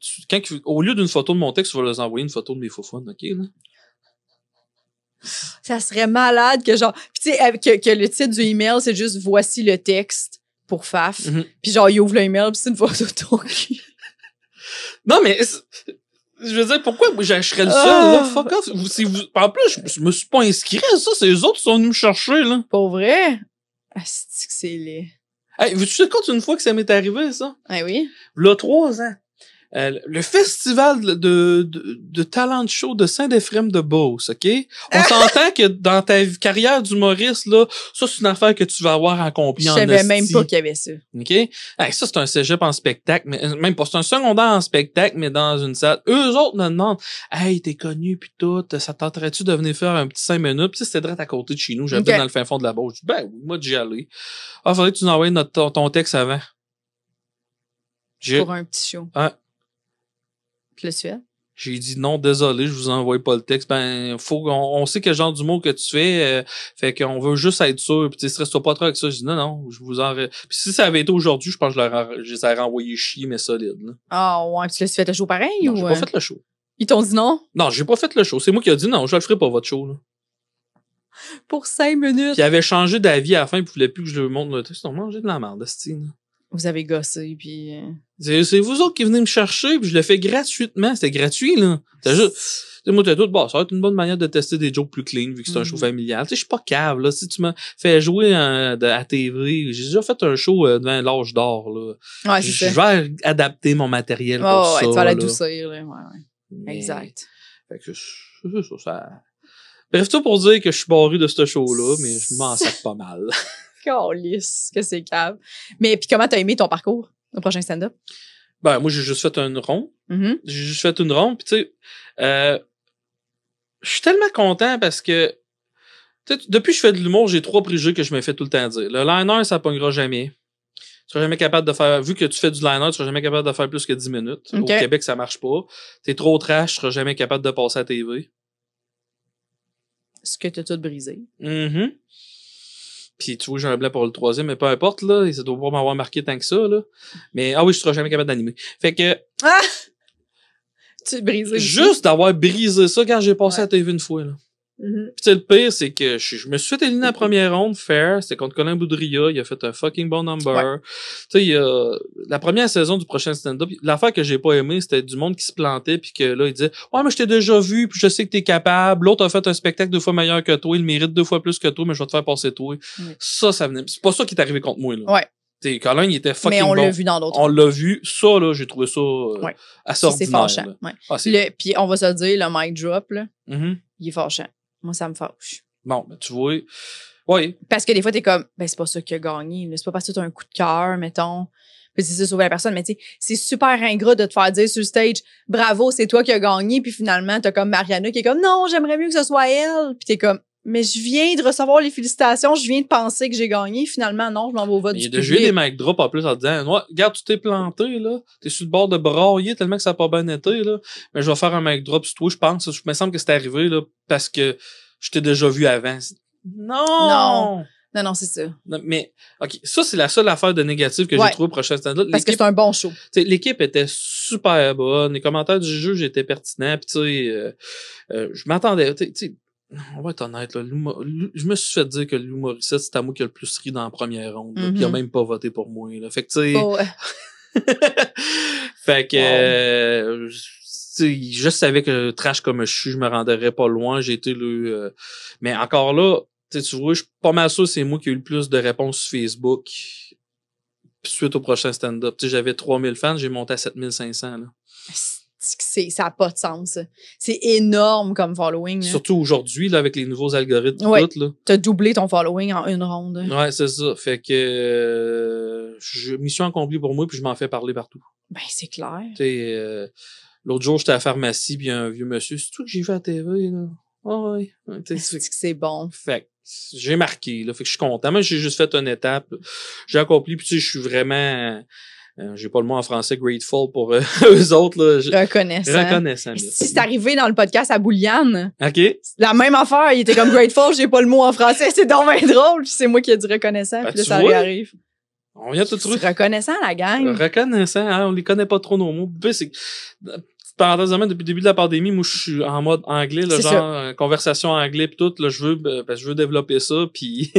au lieu d'une photo de mon texte, tu vas leur envoyer une photo de mes faux fun, OK, là? Ça serait malade que genre, pis tu sais, que le titre du email, c'est juste voici le texte pour Faf. Puis genre, il ouvre l'email, pis c'est une photo de ton cul. Non, mais, je veux dire, pourquoi je serais le seul, là? Fuck off. En plus, je me suis pas inscrit à ça, c'est les autres qui sont venus me chercher, là. Pour vrai? Ah, c'est laid. Hey, veux-tu te compte une fois que ça m'est arrivé, ça? Ah oui? Là, 3 ans. Le festival de talent show de Saint-Éphrem de Beauce, OK? On s'entend que dans ta carrière d'humoriste, là, ça, c'est une affaire que tu vas avoir accomplie en esti. Je savais même pas qu'il y avait ça. OK? Hey, ça, c'est un cégep en spectacle, mais même pas, c'est un secondaire en spectacle, mais dans une salle. Eux autres me demandent, hey, t'es connu pis tout, ça tenterait-tu de venir faire un petit 5 minutes? Pis c'était direct à côté de chez nous, j'habite dans le fin fond de la Beauce. Je dis, ben oui, moi, j'y allais. Ah, faudrait que tu nous envoies ton texte avant. Pour un petit show. Ah. Tu le suis? J'ai dit non, désolé, je vous envoie pas le texte. Ben, faut on sait quel genre d'humour que tu fais, fait qu'on veut juste être sûr. Puis tu stresse-toi pas trop avec ça. Je dis non, je vous en. Puis si ça avait été aujourd'hui, je pense que je les aurais renvoyés chier, mais solide. Ah ouais, tu l'as fait le show pareil non, ou? J'ai pas fait le show. Ils t'ont dit non? Non, j'ai pas fait le show. C'est moi qui ai dit non, je le ferai pas votre show. Là. Pour 5 minutes. Puis il avait changé d'avis à la fin, il voulait plus que je le montre le texte. On mangeait de la merde, Stine. Vous avez gossé, puis... C'est vous autres qui venez me chercher, puis je le fais gratuitement. C'était gratuit, là. T'as juste... moi, t'as tout, bon, ça va être une bonne manière de tester des jokes plus clean, vu que c'est un show familial. Tu sais, je suis pas cave, là. Si tu m'as fait jouer à TV, j'ai déjà fait un show devant l'âge d'or, là. Ouais, c'est ça. Je vais adapter mon matériel pour ça. Ouais, tu vas l'adoucir, là. Ouais. Mais... Exact. Fait que c'est ça. Bref, tout pour dire que je suis barré de ce show-là, mais je m'en sac pas mal. Calisse, que c'est cave. Mais puis comment t'as aimé ton parcours au prochain stand-up? Ben, moi, j'ai juste fait une ronde. J'ai juste fait une ronde, puis tu sais, je suis tellement content parce que, depuis que je fais de l'humour, j'ai 3 préjugés que je me fais tout le temps dire. Le liner, ça pognera jamais. Tu seras jamais capable de faire, vu que tu fais du liner, tu seras jamais capable de faire plus que 10 minutes. Okay. Au Québec, ça marche pas. T'es trop trash, tu seras jamais capable de passer à TV. Ce que t'as tout brisé. Puis tu vois, j'ai un blanc pour le 3e, mais peu importe, là. Ça doit pas m'avoir marqué tant que ça, là. Mais, oui, je serai jamais capable d'animer. Fait que... Ah! Tu brisé. Juste d'avoir brisé ça quand j'ai passé à la TV une fois, là. Puis le pire, c'est que je me suis fait éliminer la première ronde, fair. C'était contre Colin Boudria. Il a fait un fucking bon number. Tu sais, la première saison du prochain stand-up, l'affaire que j'ai pas aimé, c'était du monde qui se plantait puis que là, il disait « Ouais, mais je t'ai déjà vu puis je sais que t'es capable. L'autre a fait un spectacle 2 fois meilleur que toi. Il mérite 2 fois plus que toi, mais je vais te faire passer toi. » Ça venait... C'est pas ça qui est arrivé contre moi, là. Ouais. T'sais, Colin, il était fucking bon. Mais on l'a vu dans d'autres. On l'a vu. Ça, là, j'ai trouvé ça assez ordinaire. C'est fâchant. Ouais. Puis on va se le dire, le mic drop, là, il est fâchant. Moi, ça me fâche. Bon, ben, tu vois. Oui. Parce que des fois, t'es comme, ben, c'est pas ça qui a gagné. C'est pas parce que t'as un coup de cœur, mettons. Puis c'est ça, sauver la personne. Mais tu sais, c'est super ingrat de te faire dire sur le stage, bravo, c'est toi qui as gagné. Puis finalement, t'as comme Mariana qui est comme, non, j'aimerais mieux que ce soit elle. Puis t'es comme, mais je viens de recevoir les félicitations, je viens de penser que j'ai gagné. Finalement, non, je m'en vais au vote du public. Il y a déjà eu des mic drops en plus en disant, ouais, regarde, tu t'es planté, là. T'es sur le bord de brailler tellement que ça n'a pas bien été, là. Mais je vais faire un mic drop sur toi, je pense. Je me semble que c'est arrivé, là, parce que je t'ai déjà vu avant. Non, c'est ça. Non, mais, OK, ça, c'est la seule affaire de négative que j'ai trouvée au prochain stand-up. Parce que c'est un bon show. L'équipe était super bonne. Les commentaires du juge étaient pertinents. Puis, tu sais, je m'attendais, tu sais, on va être honnête, là. Je me suis fait dire que l'humoriste, c'était moi qui a le plus ri dans la première ronde. Puis, il a même pas voté pour moi, là. Fait que, tu sais. Fait que, je savais que trash comme je suis, je me rendrais pas loin. J'ai été le... mais encore là, tu vois, je suis pas mal sûr c'est moi qui ai eu le plus de réponses sur Facebook suite au prochain stand-up. Tu sais, j'avais 3000 fans, j'ai monté à 7500, là. ça n'a pas de sens. C'est énorme comme following. Là. Surtout aujourd'hui, là, avec les nouveaux algorithmes. Ouais. Tout, là. T'as doublé ton following en une ronde. Ouais, c'est ça. Fait que mission accomplie pour moi, puis je m'en fais parler partout. Ben, c'est clair. Tu sais, l'autre jour, j'étais à la pharmacie, puis un vieux monsieur, c'est tout que j'ai vu à la TV, là. Ah ouais. C'est que c'est bon. Fait que j'ai marqué, là. Fait que je suis content. Moi, j'ai juste fait une étape. J'ai accompli, puis tu sais, je suis vraiment... j'ai pas le mot en français, grateful pour eux autres, là. Reconnaissant. Si c'est arrivé dans le podcast à Bouliane, OK. la même affaire, il était comme grateful, j'ai pas le mot en français, c'est donc bien drôle, puis c'est moi qui ai dit reconnaissant, puis là, ça lui arrive. On vient tout trouver. Reconnaissant, la gang. Reconnaissant, hein, on les connaît pas trop nos mots. Puis c'est parenthèse de même, depuis le début de la pandémie, moi, je suis en mode anglais, là, genre, conversation anglais pis tout, là, je veux développer ça, puis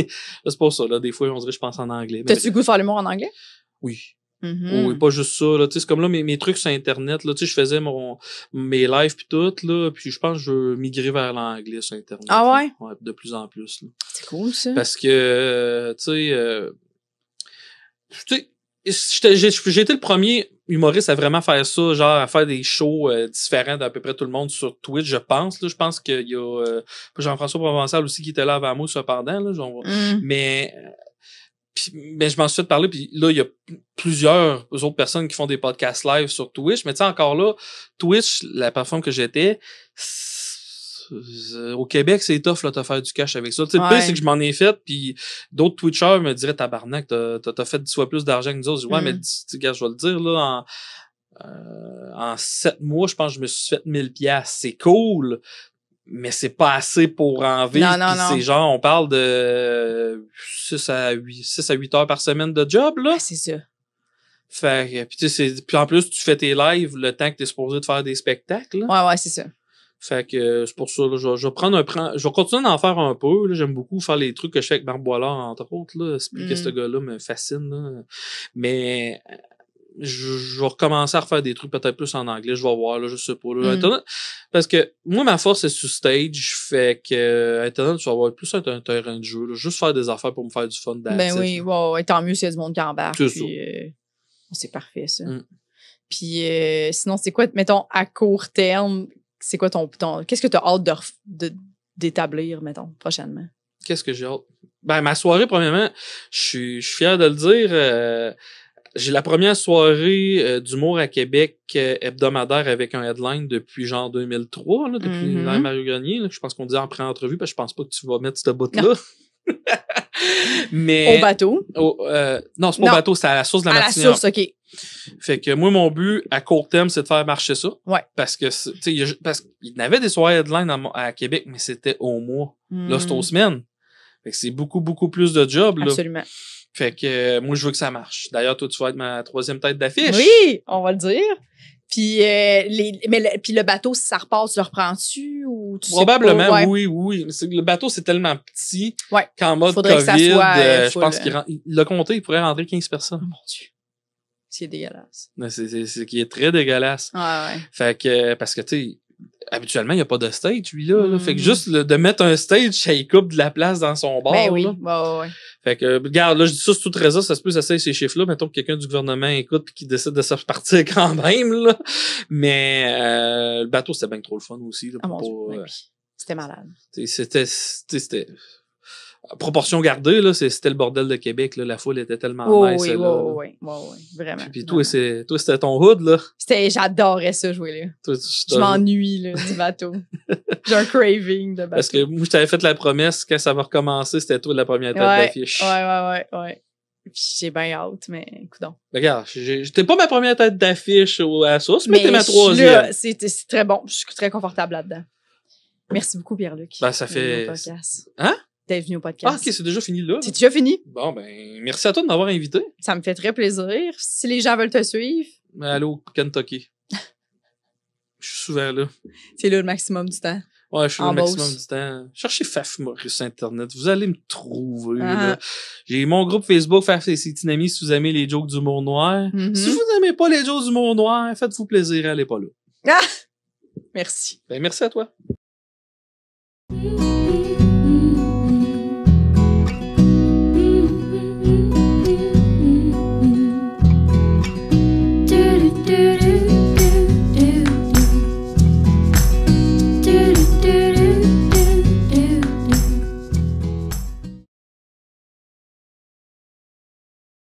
c'est pour ça, là, des fois, on dirait que je pense en anglais. T'as-tu le goût de faire l'humour en anglais? Oui. Mm-hmm. Oui, pas juste ça, là, tu sais, c'est comme là, mes trucs sur Internet, là, tu sais, je faisais mes lives pis tout, là, puis je pense que je veux migrer vers l'anglais sur Internet. Ah ouais? Là. Ouais, de plus en plus, là. C'est cool, ça. Parce que, j'ai été le premier humoriste à vraiment faire ça, genre à faire des shows différents d'à peu près tout le monde sur Twitch, je pense. Là, je pense qu'il y a Jean-François Provençal aussi qui était là avant moi, cependant. Là, genre, mais je m'en suis fait parler, puis là, il y a plusieurs autres personnes qui font des podcasts live sur Twitch. Mais tu sais, encore là, Twitch, la plateforme que j'étais, au Québec, c'est tough, là, t'as faire du cash avec ça. Tu sais, le pire, c'est que je m'en ai fait, puis d'autres Twitchers me diraient, tabarnak, t'as fait 10 fois plus d'argent que nous autres. Je dis, ouais, mais, gars, je vais le dire, là, en 7 mois, je pense que je me suis fait 1000$. C'est cool, mais c'est pas assez pour en vivre. Non. C'est genre, on parle de 6 à 8 heures par semaine de job, là. Ah, c'est ça. Fait, puis en plus, tu fais tes lives le temps que t'es supposé de faire des spectacles, là. Ouais, c'est ça. Fait que c'est pour ça, là, je vais continuer d'en faire un peu. Là, j'aime beaucoup faire les trucs que je fais avec Marc Boilard, entre autres. Là. C'est plus que ce gars-là me fascine. Là. Mais je vais recommencer à refaire des trucs peut-être plus en anglais. Je vais voir, là, je sais pas. Là. Parce que moi, ma force est sur stage. Fait que Internet, tu vas avoir plus un terrain de jeu. Là. Juste faire des affaires pour me faire du fun. Ben oui, ouais, tant mieux s'il y a du monde qui embarque. C'est ça. C'est parfait, ça. Puis sinon, c'est quoi, mettons, à court terme, c'est quoi qu'est-ce que tu as hâte d'établir, mettons, prochainement? Qu'est-ce que j'ai hâte? Ben, ma soirée, premièrement, je suis fier de le dire. J'ai la première soirée d'humour à Québec hebdomadaire avec un headline depuis genre 2003, là, depuis Mario Grenier. Là, je pense qu'on dit en pré-entrevue, parce que je pense pas que tu vas mettre ce bout-là. Mais, au bateau? Non, c'est pas au bateau, c'est à la source de la Martinière. À la source, OK. Fait que moi, mon but à court terme, c'est de faire marcher ça. Ouais. Parce que, tu sais, parce qu'il y avait des soirées headline à Québec, mais c'était au mois. Là, c'est aux semaines. Fait que c'est beaucoup, beaucoup plus de job, là. Absolument. Fait que moi, je veux que ça marche. D'ailleurs, toi, tu vas être ma 3e tête d'affiche. Oui, on va le dire. Puis, puis le bateau, si ça repart, tu le reprends-tu ou tu Probablement, sais pas? Ouais. oui. Le bateau, c'est tellement petit qu'en mode Faudrait COVID, que ça soit, je pense qu'il le compté, il pourrait rentrer 15 personnes. Oh mon Dieu. C'est dégueulasse. C'est qui est très dégueulasse. Ouais. Fait que, parce que, tu sais, habituellement, il n'y a pas de stage, lui, là. Fait que juste de mettre un stage, ça y coupe de la place dans son bar. Ben oui, là. ouais. Fait que, regarde, là, je dis ça sous toute raison, ça se peut, ça essaye ces chiffres-là. Mettons que quelqu'un du gouvernement écoute pis qu'il décide de se repartir quand même, là. Mais, le bateau, c'était bien trop le fun aussi, là. Ah mon Dieu, oui. C'était malade. C'était proportion gardée, là, c'était le bordel de Québec, là. La foule était tellement nice, là. Oui, vraiment. Puis toi, c'était ton hood, là. J'adorais ça, jouer là. Je m'ennuie, là, du bateau. J'ai un craving de bateau. Parce que moi, je t'avais fait la promesse, quand ça va recommencer, c'était toi la première tête d'affiche. Ouais. Puis j'ai bien hâte, mais coudonc. Regarde, j'étais pas ma première tête d'affiche à la sauce, mais t'es ma 3e. C'est très bon. Je suis très confortable là-dedans. Merci beaucoup, Pierre-Luc. Ben, ça fait... Hein? D'être venu au podcast. Ah, OK, c'est déjà fini là. C'est déjà fini. Bon, ben, merci à toi de m'avoir invité. Ça me fait très plaisir. Si les gens veulent te suivre. Allô, Kentucky. Je suis souvent là. C'est là le maximum du temps. Ouais, je suis là le maximum du temps. Cherchez Faf Maurice sur Internet. Vous allez me trouver. Là. J'ai mon groupe Facebook Faf et ses Tinamis si vous aimez les jokes d'humour noir. Si vous n'aimez pas les jokes d'humour noir, faites-vous plaisir, allez pas là. Ah! Merci. Ben, merci à toi.